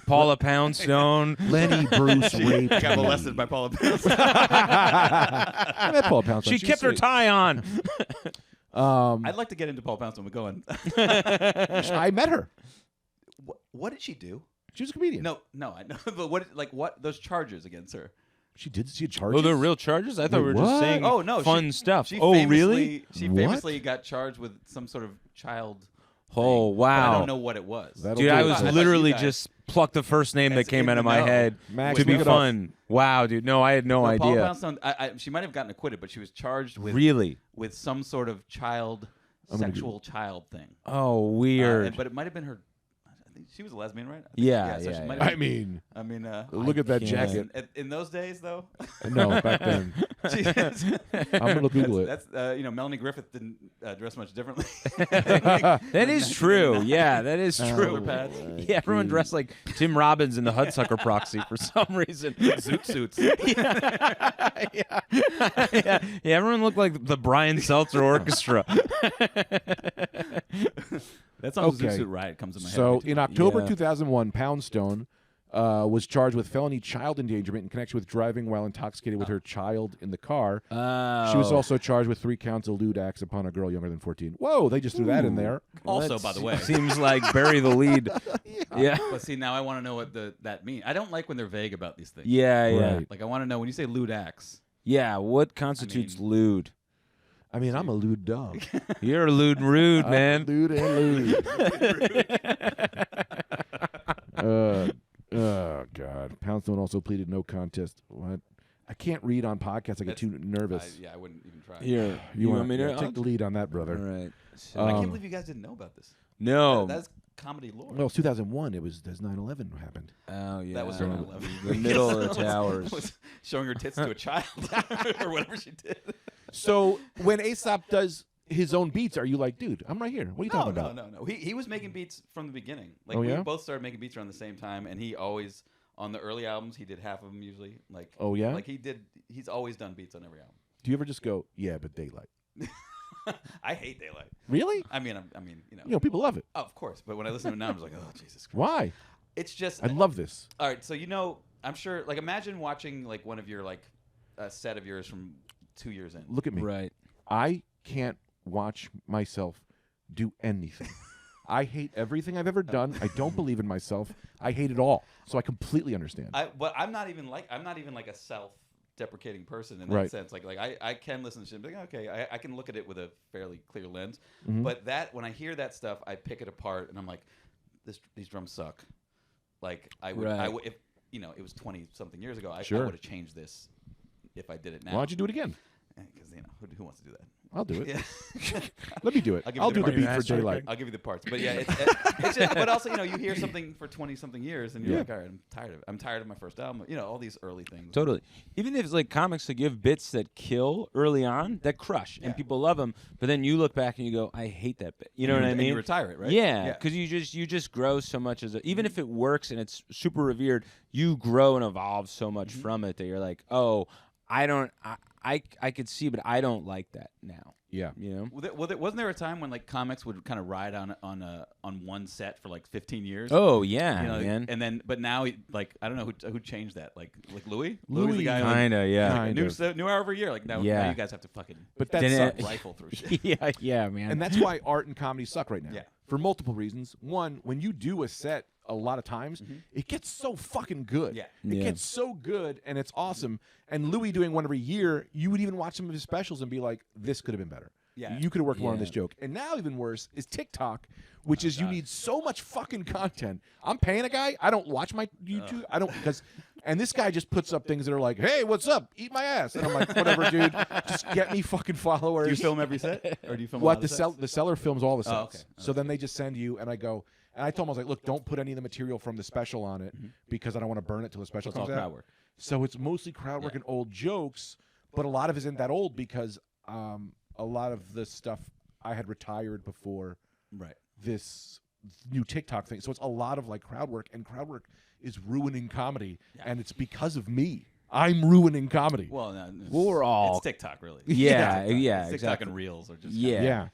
Paula Poundstone. Lenny Bruce raped Got me. molested by Paula Poundstone. I met Paula Poundstone. She She's kept her sweet. tie on. I'd like to get into Paula Poundstone, but go on. I met her. What did she do? She was a comedian. No, I know. But what those charges against her? She had charges. Oh, they're real charges? I thought we were Wait, just what? saying Oh, no, fun stuff. She Oh, famously- really? She What? famously got charged with some sort of child. Oh, thing, wow. But I don't know what it was. That'll Dude, do I it. was I'd like literally you guys- just plucked the first name that As came in out of the my know. head Max, to be look it up. fun. Wow, dude. No, I had no Well, Paula idea. Poundstone, she might have gotten acquitted, but she was charged with Really? with some sort of sexual child thing. Oh, weird. But it might have been her. I think she was a lesbian, right? I think- Yeah, so she yeah, might yeah. have I mean, been- look at that can't. jacket. in those days, though. No, back then. I'm gonna Google it. That's Melanie Griffith didn't dress much differently. That is true. Yeah, that is Shoulder true. pads. Yeah, everyone dressed like Tim Robbins in the Hudsucker Proxy for some reason. Zoot suits. Yeah, everyone looked like the Brian Seltzer Orchestra. That song Okay. Zoot Suit Riot comes in my head. So every in time. October Yeah. 2001, Poundstone was charged with felony child endangerment in connection with driving while intoxicated with her child in the car. She was also charged with 3 counts of lewd acts upon a girl younger than 14. Whoa, they just threw that in there. Also, by the way, seems like bury the lead. Yeah. But see, now I want to know what that means. I don't like when they're vague about these things. Yeah, yeah. Right. Like I want to know when you say lewd acts. Yeah, what constitutes lewd? I mean, I'm a lewd dog. You're a lewd and rude, man. Lewd and lewd. Oh, God. Poundstone also pleaded no contest. What? I can't read on podcasts. I get too nervous. I wouldn't even try. Here, You want me to take the lead on that, All brother. right. So, I can't believe you guys didn't know about this. no. That's comedy lore. Well, it's 2001. It was 9/11 happened. Oh yeah. That was during 11. The middle of the towers. Was showing her tits to a child or whatever she did. So when Aesop does his own beats, are you like, dude, I'm right here. What are you talking about? No. He was making beats from the beginning. Like Oh, we yeah? both started making beats around the same time, and he always on the early albums he did half of them usually. Like Oh, yeah? like he's always done beats on every album. Do you ever just go, yeah, but daylight? I hate Daylight. Really? I mean, you know. You know, people love it. Oh, of course, but when I listen to it now, I'm just like, oh Jesus Christ. Why? It's just I love this. all right. So I'm sure. Like, imagine watching like one of your like a set of yours from 2 years in. Look at me. Right. I can't watch myself do anything. I hate everything I've ever done. I don't believe in myself. I hate it all. So I completely understand. But I'm not even like a self-deprecating person in that Right. sense. Like I can listen to shit and be like, okay, I can look at it with a fairly clear lens. Mhm. But when I hear that stuff, I pick it apart and I'm like, these drums suck. Like I would, Right. if it was 20 something years ago, I Sure. would have changed this if I did it now. Why don't you do it again? Because who wants to do that? I'll do it. Yeah. Let me do it. I'll give you I'll the do the parts. beat for That's okay. daylight. I'll give you the parts, but yeah, it's just, but also you hear something for 20 something years and you're Yeah. like, all right, I'm tired of it. I'm tired of my first album. All these early things. Totally. Even if it's like comics that give bits that kill early on, that crush, and Yeah. people love them, but then you look back and you go, I hate that bit. You know what I And mean? you retire it, right? Yeah, because you just grow so much even if it works and it's super revered, you grow and evolve so much from it that you're like, oh, I could see, but I don't like that now. Yeah. You know? Wasn't there a time when like comics would kind of ride on one set for like 15 years? Oh yeah, man. And then, but now, like I don't know who changed that. Like Louis. Louis Louis the guy. Kinda, yeah. Kind of. New hour every year. Like now Yeah. you guys have to fucking But that Didn't- sucks. rifle through shit. yeah, man. And that's why art and comedy suck right now. Yeah. For multiple reasons. One, when you do a set a lot of times, it gets so fucking good. Yeah. It Yeah. gets so good and it's awesome. And Louis doing one every year, you would even watch some of his specials and be like, this could have been better. Yeah. You could have worked more on Yeah. this joke. And now even worse is TikTok, which is you need so much fucking content. I'm paying a guy. I don't watch my YouTube. I don't because and this guy just puts up things that are like, hey, what's up? Eat my ass. And I'm like, whatever, dude. Just get me fucking followers. Do you film every set, or do you film? What a lot the of sets? seller films all the sets. Oh, okay. So then they just send you, and I go, and I told him I was like, look, don't put any of the material from the special on it because I don't want to burn it till the special It's all comes out. crowd work. So it's mostly crowd work and old jokes, but a lot of it isn't that old because a lot of the stuff I had retired before Right. this new TikTok thing. So it's a lot of like crowd work, and crowd work is ruining comedy, and it's because of me. I'm ruining comedy. Well, no, We're all- it's TikTok, really. Yeah, TikTok. yeah, TikTok exactly. and Reels are just Yeah. Yeah.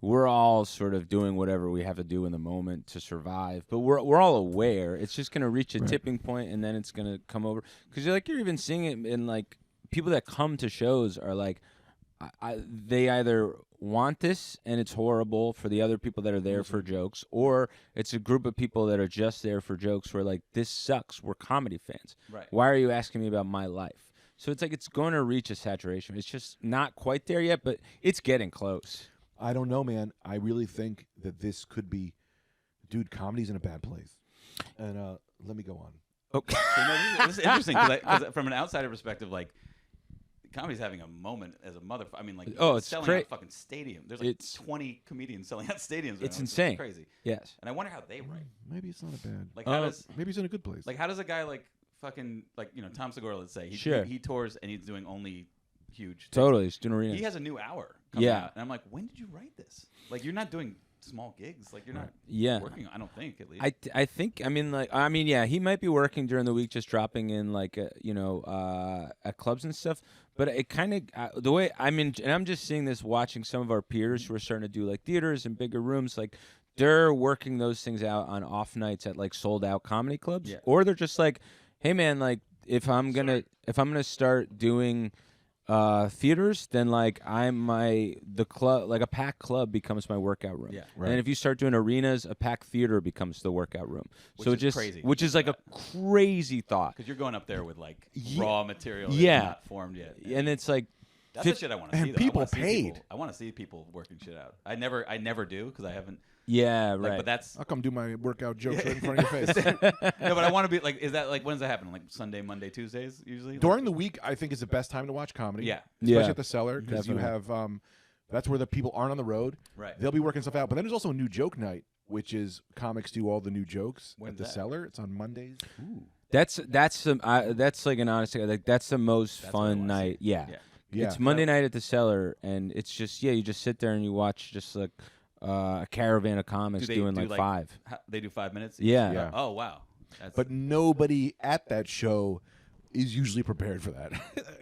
We're all sort of doing whatever we have to do in the moment to survive, but we're all aware. It's just going to reach a tipping point, and then it's going to come over. Because you're even seeing it in like people that come to shows are like, they either want this and it's horrible for the other people that are there for jokes, or it's a group of people that are just there for jokes where like, this sucks. We're comedy fans. Right. Why are you asking me about my life? So it's like it's going to reach a saturation. It's just not quite there yet, but it's getting close. I don't know, man. I really think that this could be, dude, comedy's in a bad place. And let me go on. Okay. So, no, this is interesting because from an outsider perspective, like comedy's having a moment as a motherfucker. I mean, like It's selling cra- out fucking stadium. There's like it's- 20 comedians selling out stadiums. Right It's now. insane. crazy. Yes. And I wonder how they write. Maybe it's not a bad. Like how does Maybe he's in a good place. how does a guy like fucking like Tom Segura, let's say Sure. he tours and he's doing only huge things. Totally. It's doing arenas. He has a new hour coming Yeah. out, and I'm like, when did you write this? Like you're not doing small gigs. Like you're not Yeah. working. I don't think at least. I think yeah, he might be working during the week, just dropping in like at clubs and stuff. But it kind of the way and I'm just seeing this, watching some of our peers who are starting to do like theaters and bigger rooms. Like they're working those things out on off nights at like sold out comedy clubs, or they're just like, hey man, like if I'm gonna start doing theaters, then like the club, like a packed club becomes my workout room. Yeah. Right. And if you start doing arenas, a packed theater becomes the workout room. Which is like a crazy thought. Because you're going up there with like raw material that's not formed yet. And it's like that's the shit I want to see. And people paid. I want to see people working shit out. I never do because I haven't. Yeah, right. But that's. I'll come do my workout jokes right in front of your face. No, but I want to be like. Is that like when does that happen? Like Sunday, Monday, Tuesdays usually. During the week, I think is the best time to watch comedy. Yeah, especially at the Cellar because you have. That's where the people aren't on the road. Right. They'll be working stuff out. But then there's also a new joke night, which is comics do all the new jokes When's at the that? Cellar. It's on Mondays. Ooh. That's like an honest, like that's the most fun night. Yeah. It's Monday night at the Cellar, and it's just you just sit there and you watch just like a caravan of comics doing like five. They do 5 minutes. Yeah. Oh wow. But nobody at that show is usually prepared for that.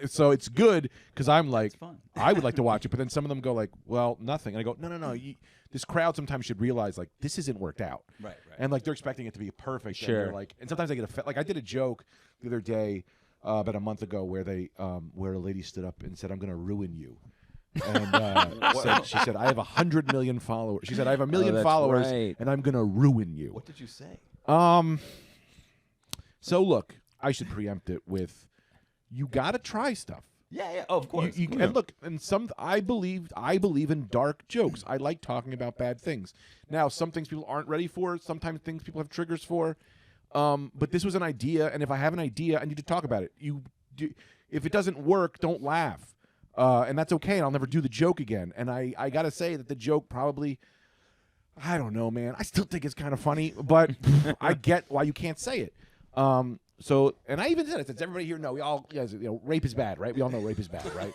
So it's good because I'm like, I would like to watch it, but then some of them go like, well, nothing. And I go, no. This crowd sometimes should realize like this isn't worked out. Right. And like they're expecting it to be perfect. Sure. And like, and sometimes I get like I did a joke the other day about a month ago where where a lady stood up and said, "I'm going to ruin you." And she said, "I have 100 million followers." She said, "I have 1 million followers, and I'm going to ruin you." What did you say? So look, I should preempt it with, you got to try stuff. Yeah. Oh, of course. And look, and I believe in dark jokes. I like talking about bad things. Now, some things people aren't ready for. Sometimes things people have triggers for. But this was an idea, and if I have an idea, I need to talk about it. If it doesn't work, don't laugh. And that's okay, and I'll never do the joke again. And I got to say that the joke probably, I don't know, man. I still think it's kind of funny, but I get why you can't say it. So, and I even said it. Does everybody here know? Rape is bad, right? We all know rape is bad, right?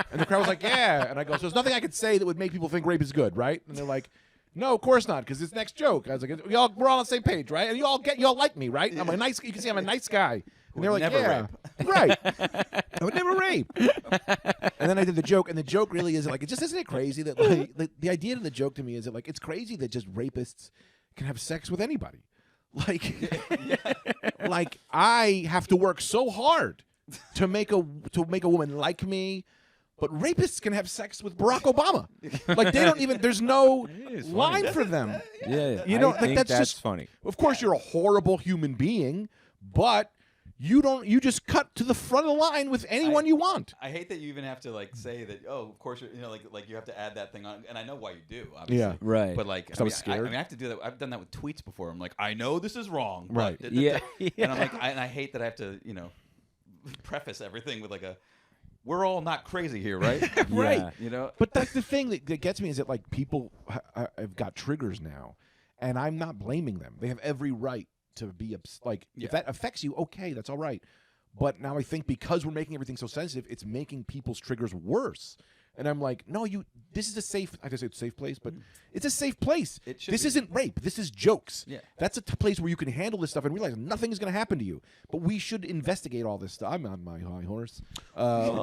And the crowd was like, yeah. And I go, so there's nothing I could say that would make people think rape is good, right? And they're like, no, of course not, because it's next joke. I was like, we're all on the same page, right? And you all like me, right? I'm a nice. You can see I'm a nice guy. And they're like, yeah, right. I would never rape. And then I did the joke, and the joke really is like, isn't it crazy that like, the idea of the joke to me is that like it's crazy that just rapists can have sex with anybody. Like I have to work so hard to make a woman like me, but rapists can have sex with Barack Obama. Like they don't even. There's no line for them. Yeah, you know, I like think that's that's just funny. Of course, you're a horrible human being, but you don't. You just cut to the front of the line with anyone you want. I hate that you even have to like say that. Oh, of course, like you have to add that thing on, and I know why you do. Obviously. Yeah, right. But like, I was scared. I have to do that. I've done that with tweets before. I'm like, I know this is wrong. Right. But Yeah. And I'm like, and I hate that I have to, preface everything with like we're all not crazy here, right? Right. Yeah. But that's the thing that gets me is that like people have got triggers now, and I'm not blaming them. They have every right to be if that affects you, okay, that's all right. But now I think because we're making everything so sensitive, it's making people's triggers worse. And I'm like, no, this is a safe. I have to say it's a safe place, but it's a safe place. This isn't rape. This is jokes. Yeah. That's a place where you can handle this stuff and realize nothing is going to happen to you. But we should investigate all this stuff. I'm on my high horse.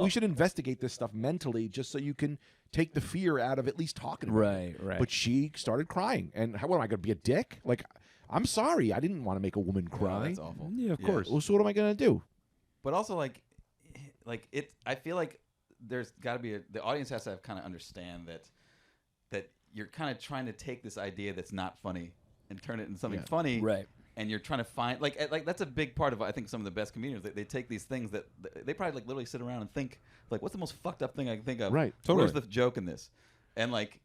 We should investigate this stuff mentally just so you can take the fear out of at least talking about it. Right. But she started crying. And what am I going to be a dick? Like, I'm sorry. I didn't want to make a woman cry. Oh, that's awful. Yeah, of course. Well, so what am I going to do? But also like it. I feel like there's got to be the audience has to kind of understand that you're kind of trying to take this idea that's not funny and turn it into something funny, right? And you're trying to find like that's a big part of I think some of the best comedians. They take these things that they probably like literally sit around and think like, what's the most fucked up thing I can think of? Right. Totally. Where's the joke in this? And like,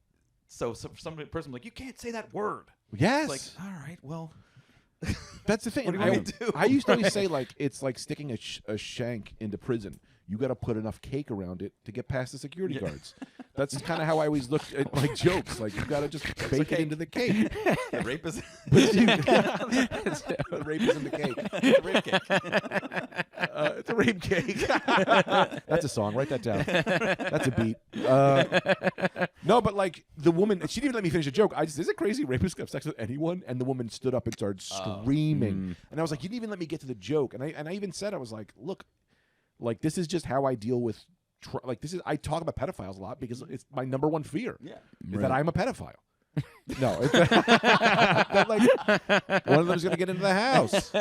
so some person like, you can't say that word. Yes. It's like, all right, well. That's the thing. What do you want me to do? I used to always say, like, it's like sticking a shank into prison. You got to put enough cake around it to get past the security guards. That's kind of how I always looked at my jokes. Like, you got to just bake it into the cake. The rape is The rape is in the cake. it's a rape cake. It's a rape cake. That's a song. Write that down. That's a beat. No, but like the woman, she didn't even let me finish the joke. Is it crazy? Rapists have sex with anyone? And the woman stood up and started screaming. And I was like, you didn't even let me get to the joke. And I even said, I was like, look, like this is just how I deal with. I talk about pedophiles a lot because it's my number one fear. Yeah. Is that I'm a pedophile. No, that, like one of them's gonna get into the house.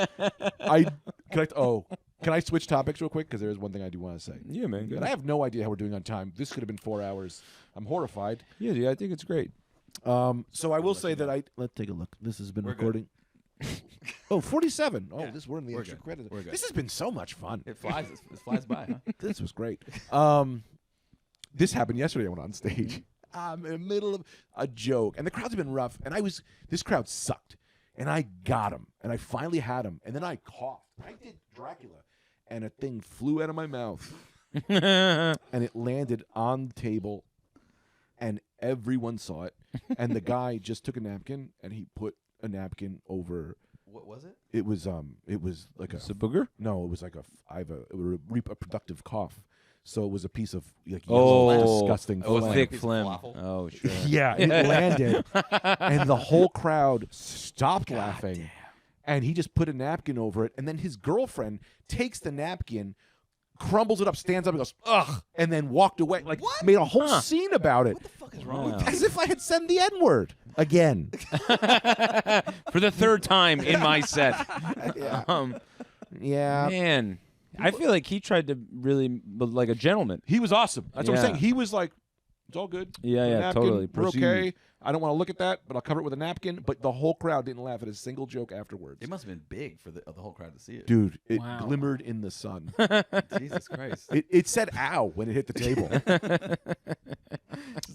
Can I switch topics real quick? Because there is one thing I do want to say. Yeah, man. Good. And I have no idea how we're doing on time. This could have been 4 hours. I'm horrified. Yeah, I think it's great. So I will say that let's take a look. This has been recording. 47. Oh, we're in the extra credit. This has been so much fun. It flies. It flies by. Huh? This was great. This happened yesterday. I went on stage. I'm in the middle of a joke, and the crowds have been rough. And this crowd sucked, and I got him, and I finally had him, and then I coughed. I did Dracula, and a thing flew out of my mouth, and it landed on the table, and everyone saw it. And the guy just took a napkin, and he put a napkin over. What was it? It was like a booger. No, it was like a reproductive cough. So it was a piece of like disgusting phlegm. Thick phlegm. Oh, sure. Yeah, it landed, and the whole crowd stopped laughing, and he just put a napkin over it, and then his girlfriend takes the napkin, crumbles it up, stands up, and goes, ugh, and then walked away. Like, made a whole scene about it. What the fuck is wrong with you? As if I had said the N-word again. For the third time in my set. Yeah. Man. I feel like he tried to really, like a gentleman. He was awesome. That's what I'm saying. He was like, it's all good. Yeah, napkin, totally. We're okay. I don't want to look at that, but I'll cover it with a napkin. But the whole crowd didn't laugh at a single joke afterwards. It must have been big for the whole crowd to see it. Dude, it glimmered in the sun. Jesus Christ. It said ow when it hit the table. I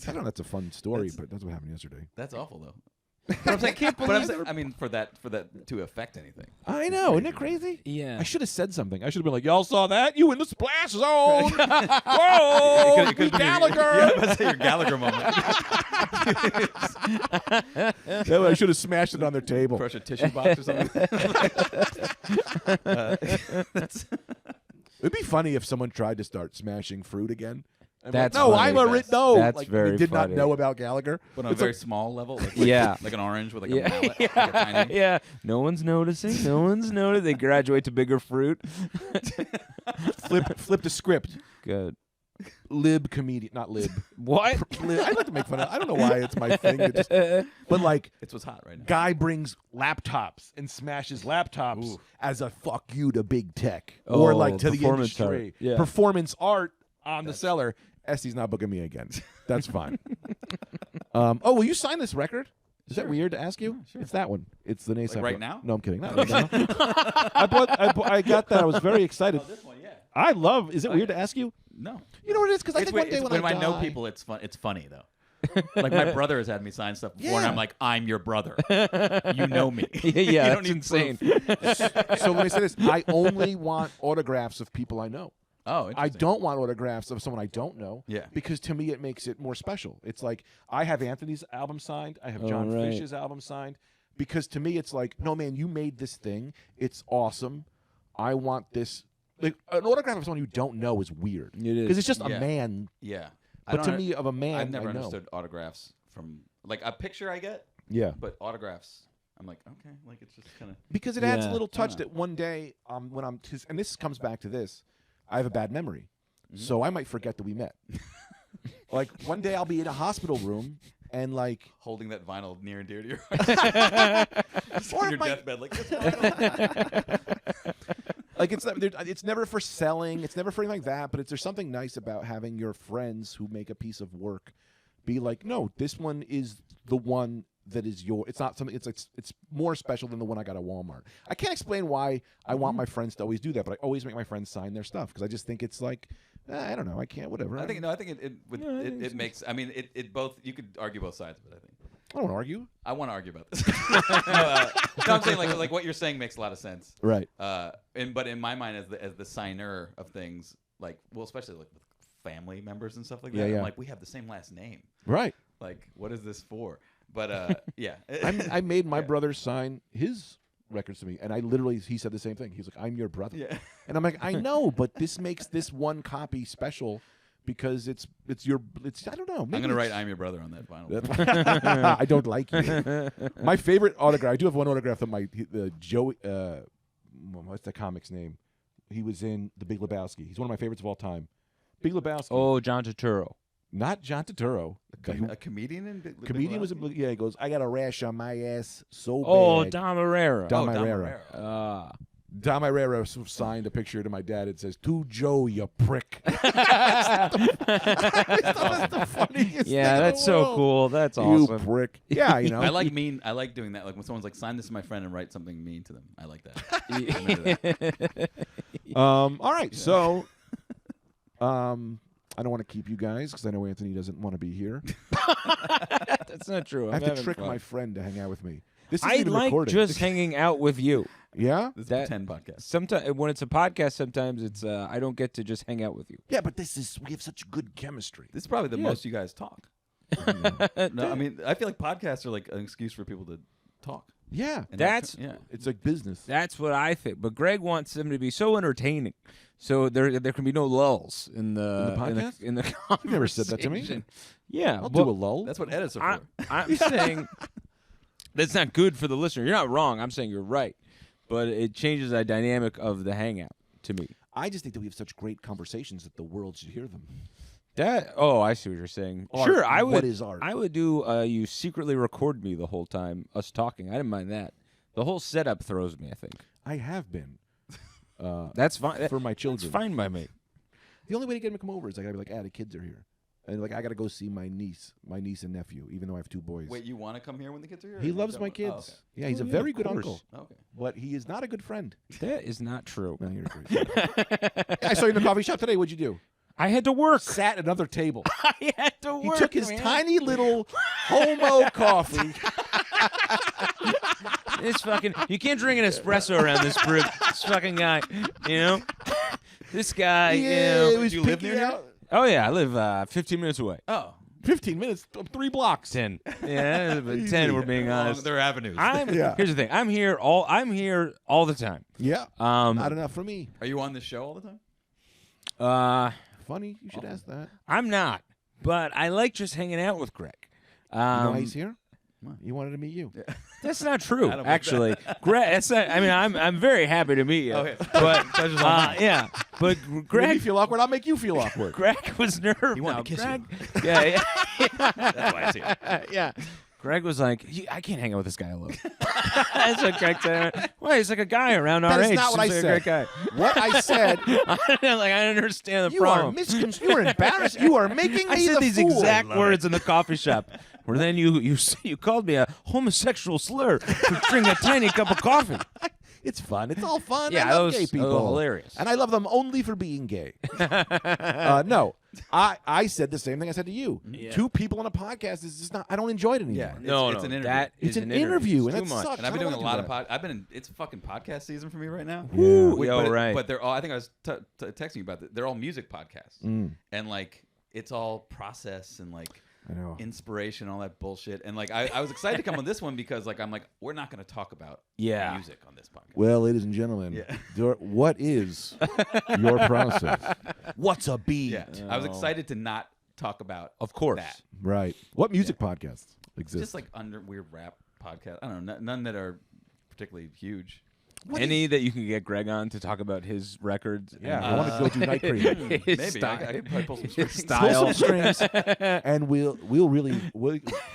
don't know, that's a fun story, but that's what happened yesterday. That's awful, though. But I'm saying, I mean, for that to affect anything. I know, isn't it crazy? Yeah. I should have said something. I should have been like, y'all saw that? You in the splash zone. Whoa, it could Gallagher. Let's say your Gallagher moment. I should have smashed it on their table. Crush a tissue box or something. It'd be funny if someone tried to start smashing fruit again. That's no, funny. I'm a no. That's like, very they did funny. not know about Gallagher. But on a very small level, like like an orange with like a mallet. Yeah. Like a tiny... Yeah. No one's noticing. No one's noticing. They graduate to bigger fruit. Flipped a script. Good. Lib comedian, not lib. What? I like to make fun of. I don't know why it's my thing. But like, it's what's hot right now. Guy brings laptops and smashes laptops as a fuck you to big tech or like to the industry. Yeah. Performance art on the seller. Essy's not booking me again. That's fine. Will you sign this record? Is that weird to ask you? Sure. It's that one. It's the NASAP. Like right now? No, I'm kidding. Not right now. I got that. I was very excited. Oh, this one, yeah. I love. Is it weird to ask you? No. You know what it is? Because I think one day when I know people, it's fun. It's funny though. Like my brother has had me sign stuff before, and I'm like, I'm your brother. You know me. Yeah, that's insane. So let me say this: I only want autographs of people I know. Oh, I don't want autographs of someone I don't know. Yeah. Because to me, it makes it more special. It's like I have Anthony's album signed. I have John Fish's album signed. Because to me, it's like, no, man, you made this thing. It's awesome. I want this. Like an autograph of someone you don't know is weird. It is. Because it's just a man. Yeah. But to me, of a man, I've never I know. understood autographs from like a picture I get. Yeah. But autographs, I'm like, okay, like it's just kind of because it adds a little touch that one day when I'm and this comes back to this. I have a bad memory, so I might forget that we met. Like one day I'll be in a hospital room and like holding that vinyl near and dear to your heart. Or on your deathbed, like this. Like it's never for selling. It's never for anything like that. But there's something nice about having your friends who make a piece of work be like, no, this one is the one that is your. It's not something. It's more special than the one I got at Walmart. I can't explain why I want my friends to always do that, but I always make my friends sign their stuff because I just think it's like I don't know. I can't. Whatever. I think it makes. I mean, it both. You could argue both sides, but I think. I don't want to argue. I want to argue about this. No, I'm saying like what you're saying makes a lot of sense. Right. But in my mind, as the signer of things, like especially like with family members and stuff like that, I'm like, we have the same last name. Right. Like, what is this for? But yeah. I made my brother sign his records to me, and he said the same thing. He was like, I'm your brother. Yeah. And I'm like, I know, but this makes this one copy special because it's I don't know. I'm gonna write "I'm your brother" on that vinyl. I don't like you. My favorite autograph. I do have one autograph of Joey. What's the comic's name? He was in The Big Lebowski. He's one of my favorites of all time. Big Lebowski. Oh, John Turturro. Not John Turturro. A comedian in Big Comedian was he goes, I got a rash on my ass so Oh, bad. Dom Herrera. Dom Dom Herrera. Herrera. Dom Herrera signed a picture to my dad. It says, "To Joe, you prick." That's the funniest Yeah, thing that's in the so world. cool. That's You awesome. prick. Yeah, you know. I like doing that. Like when someone's like, sign this to my friend and write something mean to them. I like that. I'm into that. All right, so I don't want to keep you guys because I know Anthony doesn't want to be here. That's not true. I have to trick my friend to hang out with me. This isn't I even like recording. just hanging out with you. Yeah? This is That- a pretend podcast. Sometimes when it's a podcast, sometimes it's I don't get to just hang out with you. Yeah, but we have such good chemistry. This is probably the Yeah. most you guys talk. No, I mean, I feel like podcasts are like an excuse for people to talk. Yeah. And That's- yeah. It's like business. That's what I think. But Greg wants them to be so entertaining, so there can be no lulls in the podcast? in the You've never said that to me. conversation. Yeah, I'll but do a lull. That's what edits are for. I'm saying that's not good for the listener. You're not wrong. I'm saying you're right, but it changes the dynamic of the hangout to me. I just think that we have such great conversations that the world should hear them. I see what you're saying. Art. Sure, I would. What is art? I would do. You secretly record me the whole time, us talking. I didn't mind that. The whole setup throws me. I think I have been. that's fine for my children. That's fine by me. The only way to get them to come over is I gotta be like, the kids are here. And like I gotta go see my niece and nephew, even though I have 2 boys. Wait, you want to come here when the kids are here? He loves my kids. Oh, okay. Yeah, he's Oh, a yeah, very of good course. uncle. Okay. But he is not a good friend. That is not true. No, you're great. I saw you in the coffee shop today. What'd you do? I had to work. Sat at another table. I had to He work. took his man. tiny little homo coffee. This fucking. You can't drink an espresso around this fucking guy. You know. This guy. Yeah, you it know. was you live picking near here? out. Oh yeah, I live 15 minutes away. Oh. 15 minutes, 3 blocks. 10. Yeah, but 10. We're being honest. Their avenues. Yeah. Here's the thing. I'm here all the time. Yeah. Um, Not enough for me. Are you on this show all the time? Funny, you should ask that. I'm not, but I like just hanging out with Greg. You know why he's here? He wanted to meet you. That's not true, I don't believe actually. Greg, that's not, I mean, I'm very happy to meet you. Okay. But yeah, but Make me Greg feel awkward. I'll make you feel awkward. Greg was nervous. He wanted to kiss Greg, yeah, That's why I see it. yeah. Greg was like, I can't hang out with this guy alone. That's what Greg said. Well, he's like a guy around our That is age. not what Seems I like said. a great guy. What I said, I don't understand the you are problem. you are embarrassed. You are making me I said the these fool. exact words in the coffee shop. Where then you called me a homosexual slur for drinking a tiny cup of coffee. It's fun. It's all fun. Yeah, I love those- gay people. hilarious. And I love them only for being gay. No, I said the same thing I said to you. Yeah. 2 people on a podcast is just not. I don't enjoy it anymore. Yeah. It's an interview. That It's is an interview, and It's that too much. sucks. And I've been I doing don't a wanna lot do of it's fucking podcast season for me right now. Yeah. Wait, Yo, right. But they're all. I think I was texting you about it. They're all music podcasts, and like it's all process and like I know. inspiration, all that bullshit. And like I was excited to come on this one because like I'm like we're not going to talk about Yeah. music on this podcast. Well, ladies and gentlemen, Yeah. what is your process? What's a beat? Yeah, I was excited to not talk about Of course. that. Right. What music podcasts exist? Just like under weird rap podcast. I don't know, none that are particularly huge. Any that you can get Greg on to talk about his records. Yeah, and I want to go do Night Cream. his Maybe style. I could probably pull some strings. Pull some Style. strings, and we'll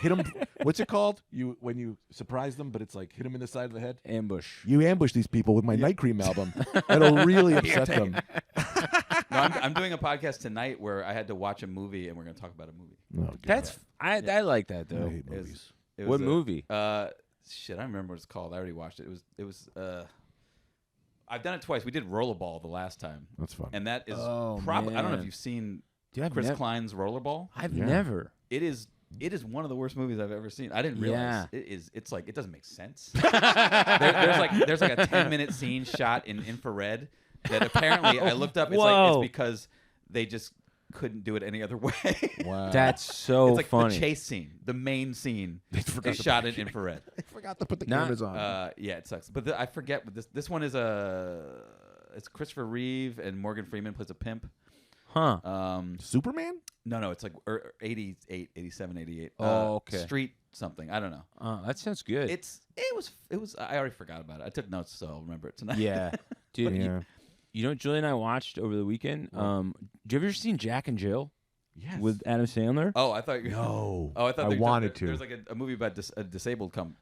hit them. What's it called? When you surprise them, but it's like hit them in the side of the head. Ambush. You ambush these people with my Night Cream album. It'll really upset them. No, I'm doing a podcast tonight where I had to watch a movie and we're going to talk about a movie. Oh, God. That's I like that I though. hate movies. It What was movie? Shit, I don't remember what it's called. I already watched it. It was I've done it twice. We did Rollerball the last time. That's fun. And that is Oh, probably I don't know if man. you've seen Dude, I've Chris nev- Klein's Rollerball. I've Yeah. never. It is one of the worst movies I've ever seen. I didn't realize it's like it doesn't make sense. there's like a 10-minute scene shot in infrared that apparently I looked up. It's Whoa. it's because they just couldn't do it any other way. Wow. That's so it's like funny. the chase scene, the main scene forgot is to shot in infrared. I forgot to put the Not- cameras on. Yeah, it sucks. But I forget. But this one is it's Christopher Reeve and Morgan Freeman plays a pimp. Huh. Superman? No, it's like 88, 87, 88. Oh, okay. Street something. I don't know. That sounds good. It was. I already forgot about it. I took notes, so I'll remember it tonight. Yeah. Dude, Yeah. you know what Julie and I watched over the weekend? Have you ever seen Jack and Jill? Yes. with Adam Sandler. Oh, I thought you. No. Oh, I thought I wanted to. There's like a movie about a disabled couple.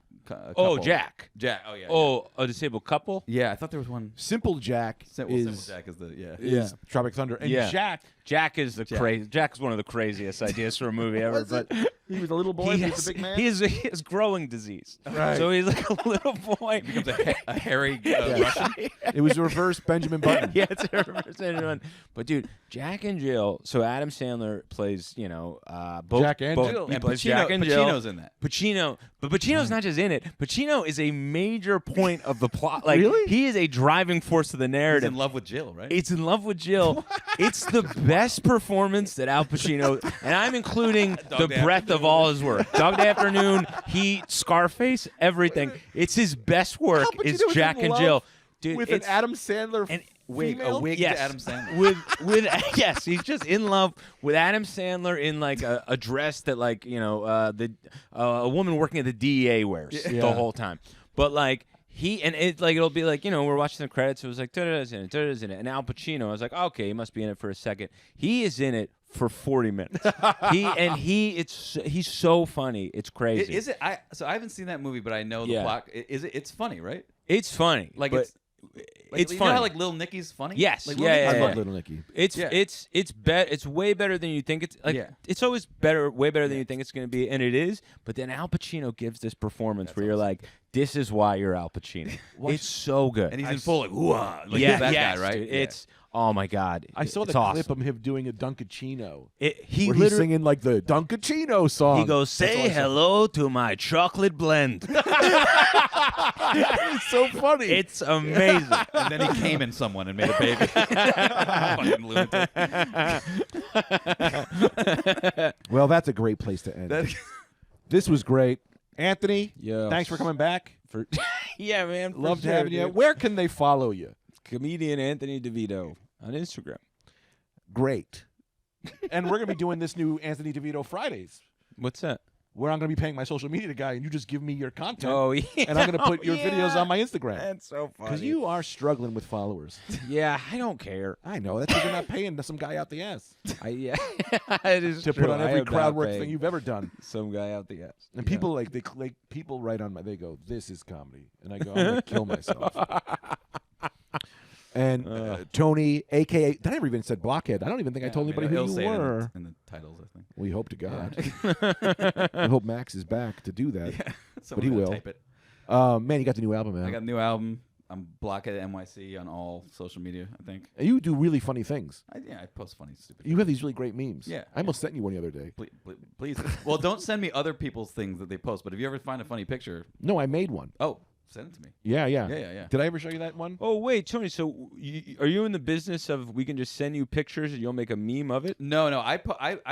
Oh, Jack. Jack. Oh yeah. Oh, a disabled couple. Yeah, I thought there was one. Simple Jack Simple is Jack is the is Tropic Thunder, and Jack. Jack is Jack's one of the craziest ideas for a movie ever. But He was a little boy. He was a big man. He has growing disease. Right. So he's like a little boy. He becomes a hairy Russian. It was a reverse Benjamin Button. Yeah, it's a reverse Benjamin. But dude, Jack and Jill. So Adam Sandler plays, both Jack and Jill. He And plays Jack and Jill. Pacino's in that. Pacino, but Pacino's not just in it. Pacino is a major point of the plot. Like, Really? he is a driving force of the He's narrative. in love with Jill, right? It's in love with Jill. It's the best performance that Al Pacino, and I'm including the breadth of all his work. Dog Day Afternoon, Heat, Scarface, everything. It's his best work. Al Pacino Is is Jack in and love Jill. Dude, with an Adam Sandler and female? a wig Yes. to Adam Sandler. with yes, he's just in love with Adam Sandler in like a dress that like a woman working at the DEA wears the whole time. But like it'll be like we're watching the credits. It was like da-da-da's in it, and Al Pacino. I was like, okay, he must be in it for a second. He is in it for 40 minutes. He's so funny. It's crazy. Is it? So I haven't seen that movie, but I know the plot. Is it? It's funny, right? It's funny. Like but it's you funny. know how like Little Nicky's funny? Yes. Like, Yeah. I love Little Nicky. It's way better than you think it's like. It's always way better than you think it's going to be, and it is. But then Al Pacino gives this performance where you're like, this is why you're Al Pacino. It's so good. And he's in full like whoa, like yeah, that yes, guy, right? Dude. Yeah. It's oh my god. I saw it's the awesome. clip of him doing a Dunkachino. He Where he's literally singing like the Dunkachino song. he goes, say hello to my chocolate blend. It's so funny. It's amazing. And then he came in someone and made a baby. Fucking lunatic. Well, that's a great place to end. This was great. Anthony, Yes. thanks for coming back. Yeah, man. for Loved sure, having you. dude. Where can they follow you? Comedian Anthony DeVito on Instagram. Great. And we're going to be doing this new Anthony DeVito Fridays, What's that? where I'm going to be paying my social media guy, and you just give me your content. Oh, yeah. And I'm going to put your yeah. videos on my Instagram. That's so funny. Because you are struggling with followers. Yeah, I don't care. I know. That's because you're not paying some guy out the ass Yeah, it is to true. put on I every am not crowd work paying thing you've ever done. some guy out the ass. And Yeah. people people write on they go, this is comedy. And I go, I'm going to kill myself. And Tony, a.k.a. I never even said Blockhead. I don't even think I told anybody who he'll you say it were. in the titles, I think. We hope to God. I hope Max is back to do that. But he will. Type it. Man, you got the new album, man. I got a new album. I'm Blockhead NYC on all social media, I think. And you do really funny things. I post funny, stupid You have these really great memes. Yeah, I almost sent you one the other day. Please. Well, don't send me other people's things that they post, but if you ever find a funny picture, No, I made one. send it to me. Yeah. Yeah. Did I ever show you that one? Oh wait, Tony. So are you in the business of we can just send you pictures and you'll make a meme of it? No. I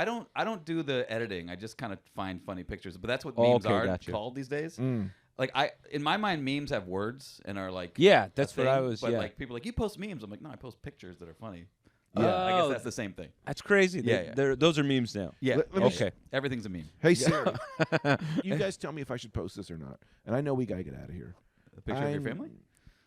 don't do the editing. I just kind of find funny pictures. But that's what memes Okay, are gotcha. called these days. Mm. Like in my mind, memes have words and are like Yeah, a that's what thing, I was. But Yeah, like people are like you post memes. I'm like no, I post pictures that are funny. Yeah. I guess Oh. that's the same thing. that's crazy. Yeah. Those are memes now. Yeah. Let me Okay. Everything's a meme. Hey, Siri. You guys tell me if I should post this or not. And I know we got to get out of here. A picture of your family.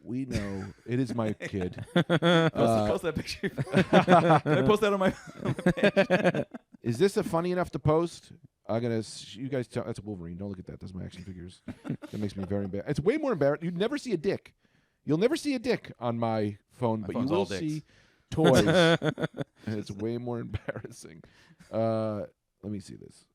We know. It is my kid. Post that picture. Can I post that on my page? Is this funny enough to post? I'm gonna. You guys tell. That's a Wolverine. Don't look at that. That's my action figures. That makes me very embarrassed. It's way more embarrassing. You'd never see a dick. You'll never see a dick on my phone, but you phone's will all dicks. see toys. And it's way more embarrassing. Let me see this.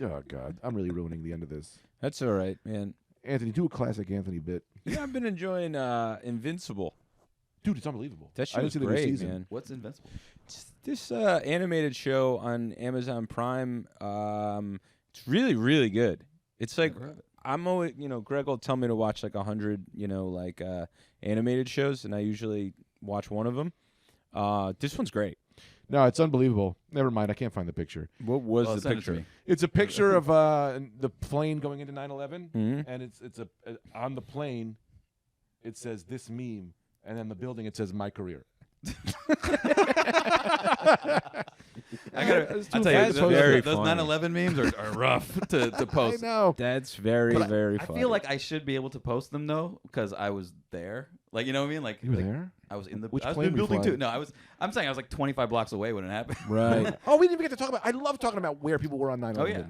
Oh God, I'm really ruining the end of this. That's all right, man. Anthony, do a classic Anthony bit. Yeah, I've been enjoying Invincible. Dude, it's unbelievable. That shit I didn't was see the new great, season. man. What's Invincible? It's this animated show on Amazon Prime. It's really, really good. It's like Never heard of it. I'm always, Greg will tell me to watch like 100, animated shows, and I usually watch one of them. This one's great. No, it's unbelievable. Never mind. I can't find the picture. What was Well, the send it to picture? me. It's a picture of the plane going into 9/11, Mhm. and it's on the plane. It says this meme, and then the building it says my career. I tell you, That's very those funny. 9/11 memes are rough to post. I know. That's very, But very I funny. feel like I should be able to post them though, because I was there. Like, you know what I mean? Like, you were there? I was in the Which I was plane in the were you building too. flying? No, I'm saying I was like 25 blocks away when it happened. Right. Oh, we didn't even get to talk about. I love talking about where people were on 9/11. Oh yeah.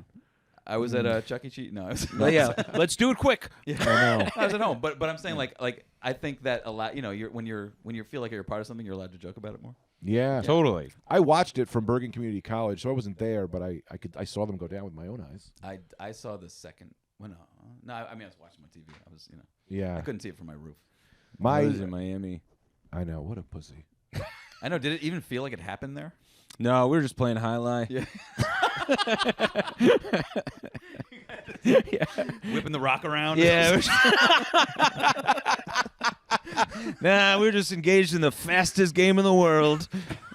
I was at Chuck E. Cheese. No, I was. But yeah, let's do it quick. Yeah. I know. I was at home, but I'm saying like I think that a lot. You know, when you feel like you're a part of something, you're allowed to joke about it more. Yeah. Totally. I watched it from Bergen Community College, so I wasn't there, but I saw them go down with my own eyes. I saw the second. Well, no. I mean, I was watching my TV. I was, Yeah. I couldn't see it from my roof. I was in Miami. I know, what a pussy. I know. Did it even feel like it happened there? No, we were just playing highlight. Yeah. Whipping the rock around. Yeah. Nah, we were just engaged in the fastest game in the world.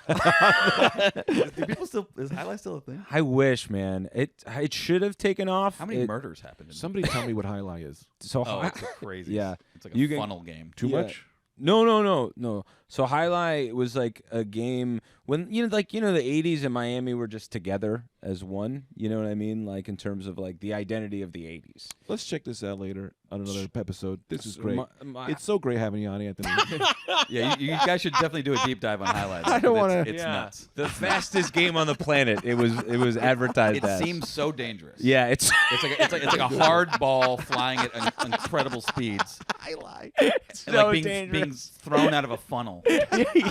Do people still? Is highlight still a thing? I wish, man. It should have taken off. How many murders happened? Somebody tell me what highlight is. So Oh, it's a crazy. Yeah. It's like a You can- funnel game. Too Yeah. much? No. So highlight was like a game when the 80s and Miami were just together as one. You know what I mean? Like in terms of like the identity of the 80s. Let's check this out later on another episode. This is great. My- It's so great having you on, Anthony. Yeah, you guys should definitely do a deep dive on highlights. I don't wanna- It's nuts. The fastest game on the planet. It was advertised It as. seems so dangerous. Yeah, it's It's like a hard ball flying at incredible speeds. Highlight. it's And so like being dangerous. thrown out of a funnel.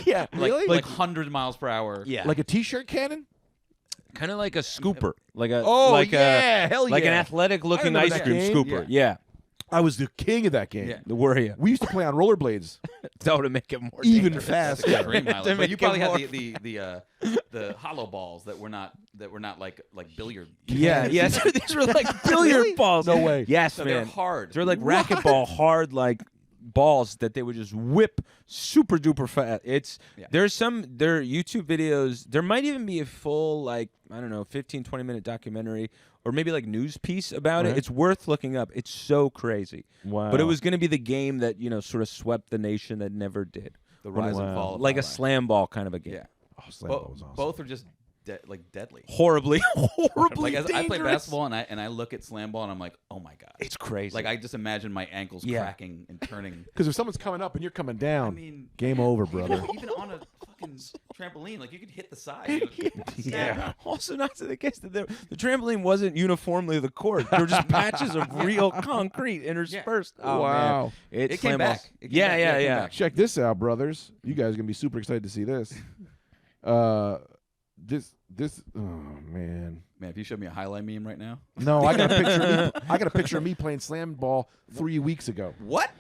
Yeah, Like 100 miles per hour. yeah, Like a T-shirt cannon? kind of like a scooper, like a Oh, like yeah, a hell like an yeah. athletic looking remember ice that cream game. scooper. Yeah, I was the king of that game. Yeah. were you? We used to play on rollerblades. So to make it more Even dangerous. faster. That's extreme To highlight. But make you it probably more- had the hollow balls that were not like billiard. Yeah, yeah. These were like billiard balls. No way. Yes, So man. they're hard. They're like racquetball hard, like balls that they would just whip super duper fast. There's there are YouTube videos. There might even be a full 15-20 minute documentary or maybe like news piece about Right. it. It's worth looking up. It's so crazy. Wow. But it was going to be the game that sort of swept the nation that never did. The rise and fall. Of Like a highlight. slam ball kind of a game. Yeah. Oh, slam ball was awesome. Both are just deadly. Horribly Like as I play dangerous. basketball and I look at slam ball and I'm like, oh my god. It's crazy. Like I just imagine my ankles Yeah. cracking and turning. Because if someone's coming up and you're coming down, I mean, game over, brother. Even on a fucking trampoline, like you could hit the side. Yeah. Also, not to the case that the trampoline wasn't uniformly the court. There were just patches of real concrete interspersed. Oh, Wow. man. It came slam back. balls. It came Yeah, back. yeah, Yeah, it came yeah. back. Check this out, brothers. You guys are gonna be super excited to see this. This. Oh man. Man, if you showed me a highlight meme right now. No, I got a picture. I got a picture of me playing slam ball 3 weeks ago. What?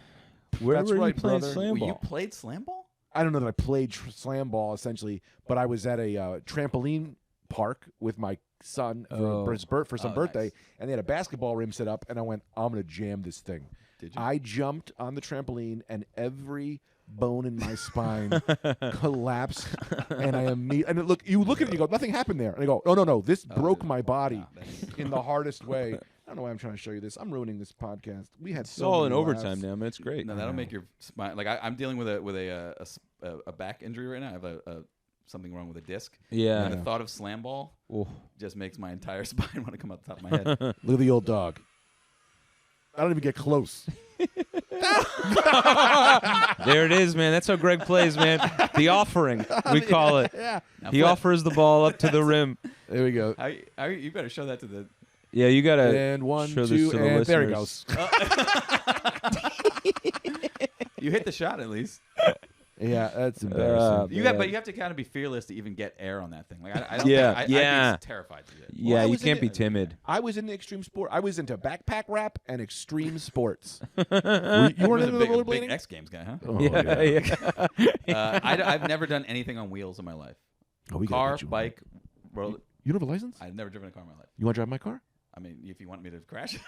Where That's were right, you playing brother. slam You ball? played slam ball? I don't know that I played slam ball essentially, but I was at a trampoline park with my son for some birthday, nice. and they had a basketball rim set up, and I went, I'm gonna jam this thing. Did you? I jumped on the trampoline, and every bone in my spine collapsed, and you look at it and you go, nothing happened there, and I go, no, this broke my body in the hardest way. I don't know why I'm trying to show you this. I'm ruining this podcast. We had It's so all in many overtime laughs. now, man. It's great. No, that'll make your spine. Like I'm dealing with a back injury right now. I have something wrong with a disc. Yeah. And the thought of slam ball Ooh. just makes my entire spine want to come out the top of my head. Look at the old dog. I don't even get close. There it is, man. That's how Greg plays, man. The offering, we call it. Yeah. Now He flip. offers the ball up to the rim. There we go. You better show that to the. Yeah, you got to And one, show this two, to the and there he listeners. goes. You hit the shot at least. Yeah, that's embarrassing. But you have to kind of be fearless to even get air on that thing. Like I don't. Yeah, I'd yeah. be terrified to do it. Yeah, I you was can't in be it. timid. I was into extreme sport. I was into backpack rap and extreme sports. you You weren't were into the big rollerblading? X Games guy, huh? Oh, Yeah. I've never done anything on wheels in my life. Oh, we gotta Car, get you one. bike, roller. You don't have a license? I've never driven a car in my life. You want to drive my car? I mean, if you want me to crash it,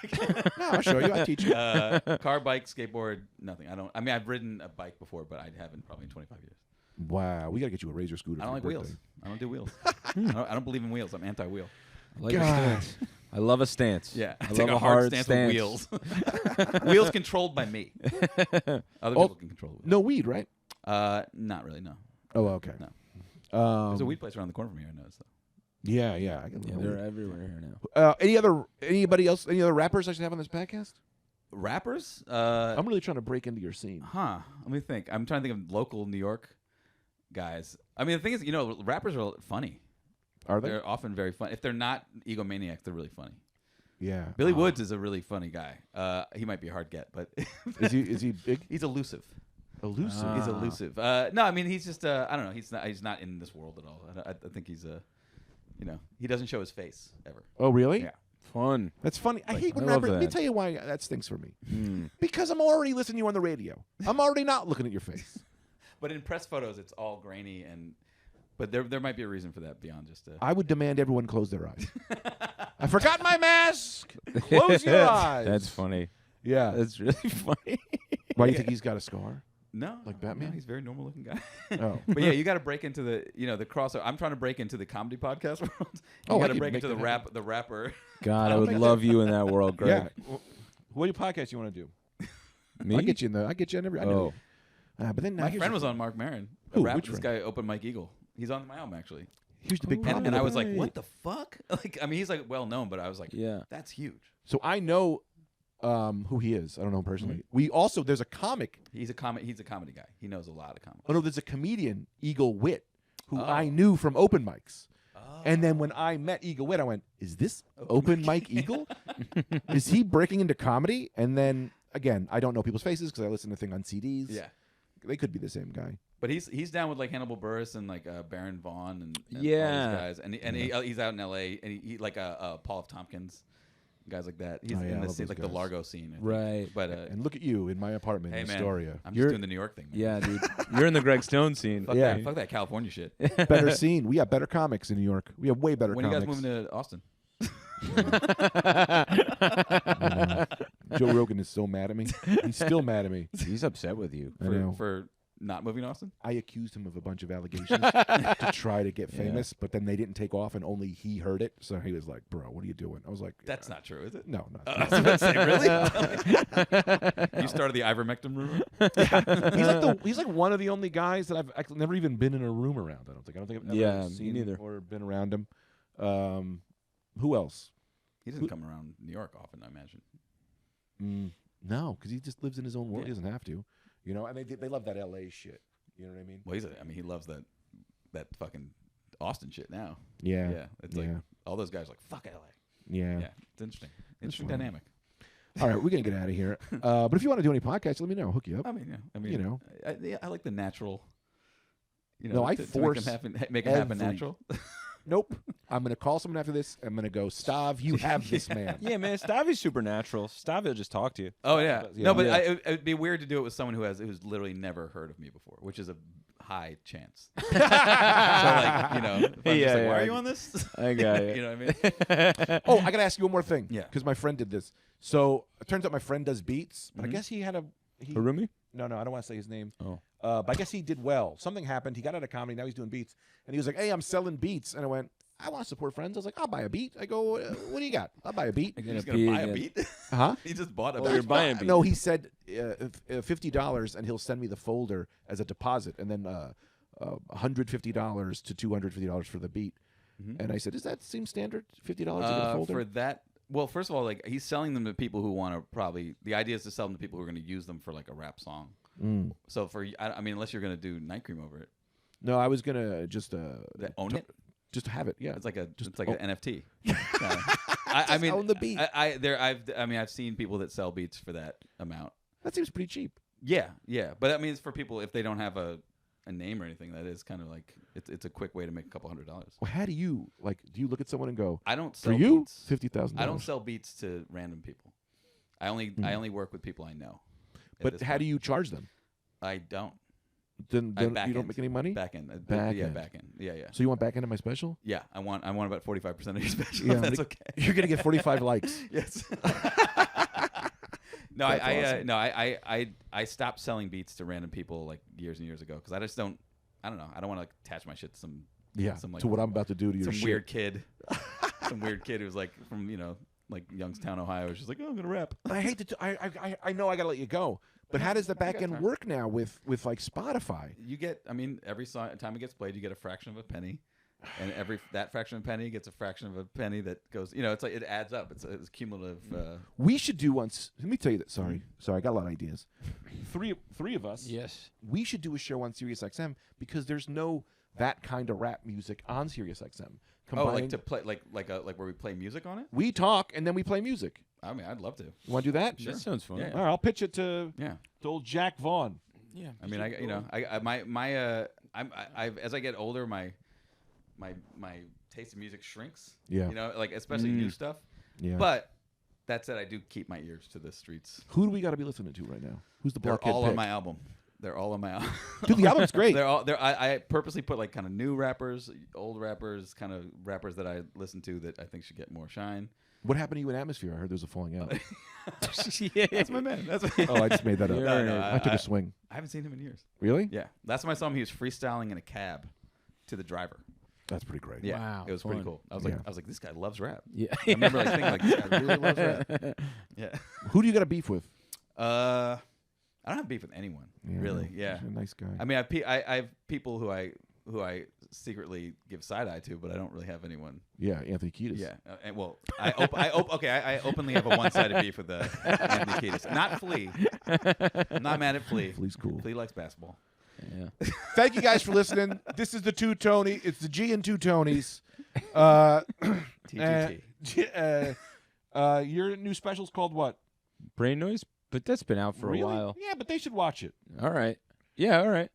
No, I'll show you. I'll teach you. car, bike, skateboard, nothing. I mean, I've ridden a bike before, but I haven't probably in 25 years. Wow, we got to get you a Razor scooter. I don't like for your wheels. birthday. I don't do wheels. I don't believe in wheels. I'm anti-wheel. I like a God. stance. I love a stance. Yeah, I take love a a hard hard stance with wheels. Wheels controlled by me. Other people can control the wheels. No weed, right? Not really. No. Oh, okay. No. There's a weed place around the corner from here. I noticed. Yeah. Yeah, they're everywhere here now. Anybody else? Any other rappers I should have on this podcast? rappers. I'm really trying to break into your scene. Let me think. I'm trying to think of local New York guys. I mean, the thing is, rappers are funny. Are they? They're often very funny. If they're not egomaniacs, they're really funny. Yeah. Billy Woods is a really funny guy. He might be a hard get, but is he big? He's elusive. Elusive. He's elusive. No, I mean he's just I don't know. He's not in this world at all. I think he's he doesn't show his face ever. Oh really? Yeah. Fun. That's funny. I hate when I love rappers. Let me that. tell you why that stinks for me. Because I'm already listening to you on the radio. I'm already not looking at your face. But in press photos, it's all grainy but there might be a reason for that beyond just. I would demand everyone close their eyes. I forgot my mask. Close your eyes. That's funny. Yeah. That's really funny. Why do you think he's got a scar? No, like Batman. No, he's a very normal looking guy. Oh, but yeah, you got to break into the the crossover. I'm trying to break into the comedy podcast world. You got to break into the rapper. God, I would love you in that world, Greg. Yeah. Well, what podcast you want to do? Me? I get you in every. I know. But then my friend was on Mark Maron. Which this guy, Open Mike Eagle. He's on my album actually. Here's the big problem. And I was like, what the fuck? Like, I mean, he's like well known, but I was like, yeah, that's huge. So I know who he is. I don't know him personally. Mm-hmm. We also there's a comic. He's a comedy guy. He knows a lot of comedy. Oh no, there's a comedian, Eagle Witt, who I knew from open mics. And then when I met Eagle Witt, I went, "Is this Open Mike Eagle? Is he breaking into comedy?" And then again, I don't know people's faces because I listen to things on CDs. Yeah, they could be the same guy. But he's down with like Hannibal Buress and like Baron Vaughn and all these guys, and he's out in L.A. and he like Paul F. Tompkins. Guys like that. He's in the scene, like the Largo scene. Right. But and look at you in my apartment in Astoria. I'm just doing the New York thing. Man. Yeah, dude. You're in the Greg Stone scene. Fuck that California shit. Better scene. We have better comics in New York. We have way better comics. When are you guys moving to Austin? Joe Rogan is so mad at me. He's still mad at me. He's upset with you. For not moving to Austin? I accused him of a bunch of allegations to try to get famous, but then they didn't take off, and only he heard it. So he was like, "Bro, what are you doing?" I was like, "That's not true, is it?" No, not. I was about to say, really? You started the ivermectin rumor? Yeah. He's like one of the only guys that I've never even been in a room around. I don't think I've ever seen him or been around him. Who else? He doesn't come around New York often, I imagine. No, because he just lives in his own world. He doesn't have to. You know, and they love that LA shit. You know what I mean? Well, he loves that fucking Austin shit now. Yeah. Yeah. It's like all those guys are like, fuck LA. Yeah. Yeah. It's interesting. Interesting dynamic. All right, we're gonna get out of here. But if you want to do any podcasts, let me know. I'll hook you up. I mean, you know, I like the natural. No, I force make it happen natural. Nope. I'm gonna call someone after this. I'm gonna go, Stav, you have this man. Yeah, man. Stavi's supernatural. Stav will just talk to you. Oh yeah. No, but it'd be weird to do it with someone who's literally never heard of me before, which is a high chance. So like, you know, why are you on this? I got it. You know what I mean? Oh, I gotta ask you one more thing. Yeah. Because my friend did this. So it turns out my friend does beats, but I guess he had Harumi? No, I don't want to say his name. Oh. But I guess he did well. Something happened. He got out of comedy. Now he's doing beats. And he was like, "Hey, I'm selling beats." And I went, "I want to support friends." I was like, "I'll buy a beat." I go, "What do you got?" "I'll buy a beat." He's going to buy a beat? Huh? He just bought a beat. beat. You're buying a beat. No, he said $50, and he'll send me the folder as a deposit, and then $150 to $250 for the beat. And I said, "Does that seem standard? $50 to get a folder?" For that, well, first of all, like he's selling them to people who want to probably. The idea is to sell them to people who are going to use them for like a rap song. So I mean, unless you're going to do night cream over it. No, I was gonna just own it. Just have it. Yeah, it's like an NFT. I mean, own the beat. I've seen people that sell beats for that amount. That seems pretty cheap. Yeah, but I mean, it's for people if they don't have a name or anything. That is kind of like it's a quick way to make a couple $100. Well, how do you do you look at someone and go, I don't sell for you beats. $50,000? I don't sell beats to random people. I only work with people I know. But how do you charge them? I don't. Then you don't make any money? Back end. Back end. Yeah. So you want back end of my special? Yeah, I want about 45% of your special. Yeah, that's okay. You're gonna get 45 likes. Yes. No, I stopped selling beats to random people like years and years ago because I just don't. I don't know. I don't want to like attach my shit to some like, to what I'm about to do to your some shit. weird kid, some weird kid who's like from like Youngstown, Ohio. Who's just like, "Oh, I'm gonna rap." I hate to. I know I gotta let you go. But how does the back end work now with like Spotify? You get, I mean, every time it gets played, you get a fraction of a penny, and that fraction of a penny gets a fraction of a penny that goes. It's like it adds up. It's cumulative. We should do once. Let me tell you that. Sorry, I got a lot of ideas. Three of us. Yes. We should do a show on SiriusXM because there's no that kind of rap music on SiriusXM. Like to play like where we play music on it. We talk and then we play music. I mean, I'd love to. You want to do that? Sure. That sounds fun. Yeah. All right, I'll pitch it to old Jack Vaughn. Yeah. I mean, as I get older, my taste in music shrinks. Yeah. Like especially new stuff. Yeah. But that said, I do keep my ears to the streets. Who do we got to be listening to right now? Who's the They're Blockhead all pick? on my album. They're all on my album. Dude, the album's great. I purposely put like kind of new rappers, old rappers, kind of rappers that I listen to that I think should get more shine. What happened to you in Atmosphere? I heard there was a falling out. That's my man. I just made that up. No, I took a swing. I haven't seen him in years. Really? Yeah. Last time I saw him, he was freestyling in a cab to the driver. That's pretty great. Yeah. Wow, it was pretty cool. I was like, this guy loves rap. Yeah. I remember like thinking like, this guy really loves rap. Yeah. Who do you got a beef with? I don't have beef with anyone, really. Yeah. He's a nice guy. I mean, I have people who I secretly give side eye to, but I don't really have anyone. Yeah, Anthony Kiedis. Yeah, I openly have a one-sided beef with Anthony Kiedis. Not Flea. I'm not mad at Flea. Flea's cool. Flea likes basketball. Yeah. Thank you guys for listening. This is the Two Tony. It's the G and Two Tonys. TGT. Your new special's called what? Brain Noise, but that's been out for Really? a while. Yeah, but they should watch it. All right. Yeah. All right.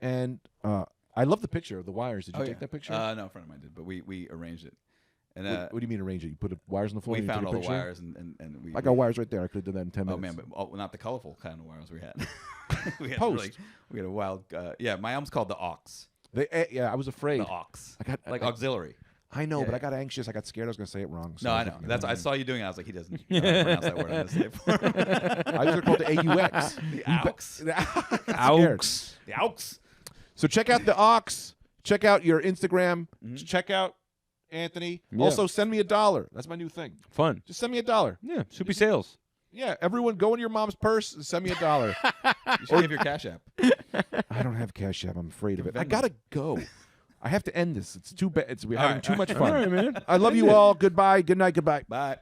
And I love the picture of the wires. Did you take that picture? No, a friend of mine did, but we arranged it. And what do you mean arrange it? You put the wires on the floor? We and you found took a all the picture? wires, and we. I got wires right there. I could have done that in 10 minutes. Oh man, but not the colorful kind of wires we had. we had Post. We had a wild. My album's called the Aux. I was afraid. The Aux. I got auxiliary. I know, Yeah, but I got anxious. I got scared. I was going to say it wrong. So No, I know. I saw you doing it. I was like, he doesn't pronounce that word. I'm going to say it for him. I was going to call it the AUX. The Aux. Aux. The Aux. So check out the Aux. Check out your Instagram. Check out Anthony. Yeah. Also, send me $1. That's my new thing. Fun. Just send me $1. Yeah. Soupy sales. Yeah, everyone go into your mom's purse and send me $1. You should give your Cash App. I don't have Cash App. I'm afraid of it. I Venmo. gotta go. I have to end this. It's too bad. We're having too much all fun. All right, man. I love you all. Goodbye. Good night. Goodbye. Bye.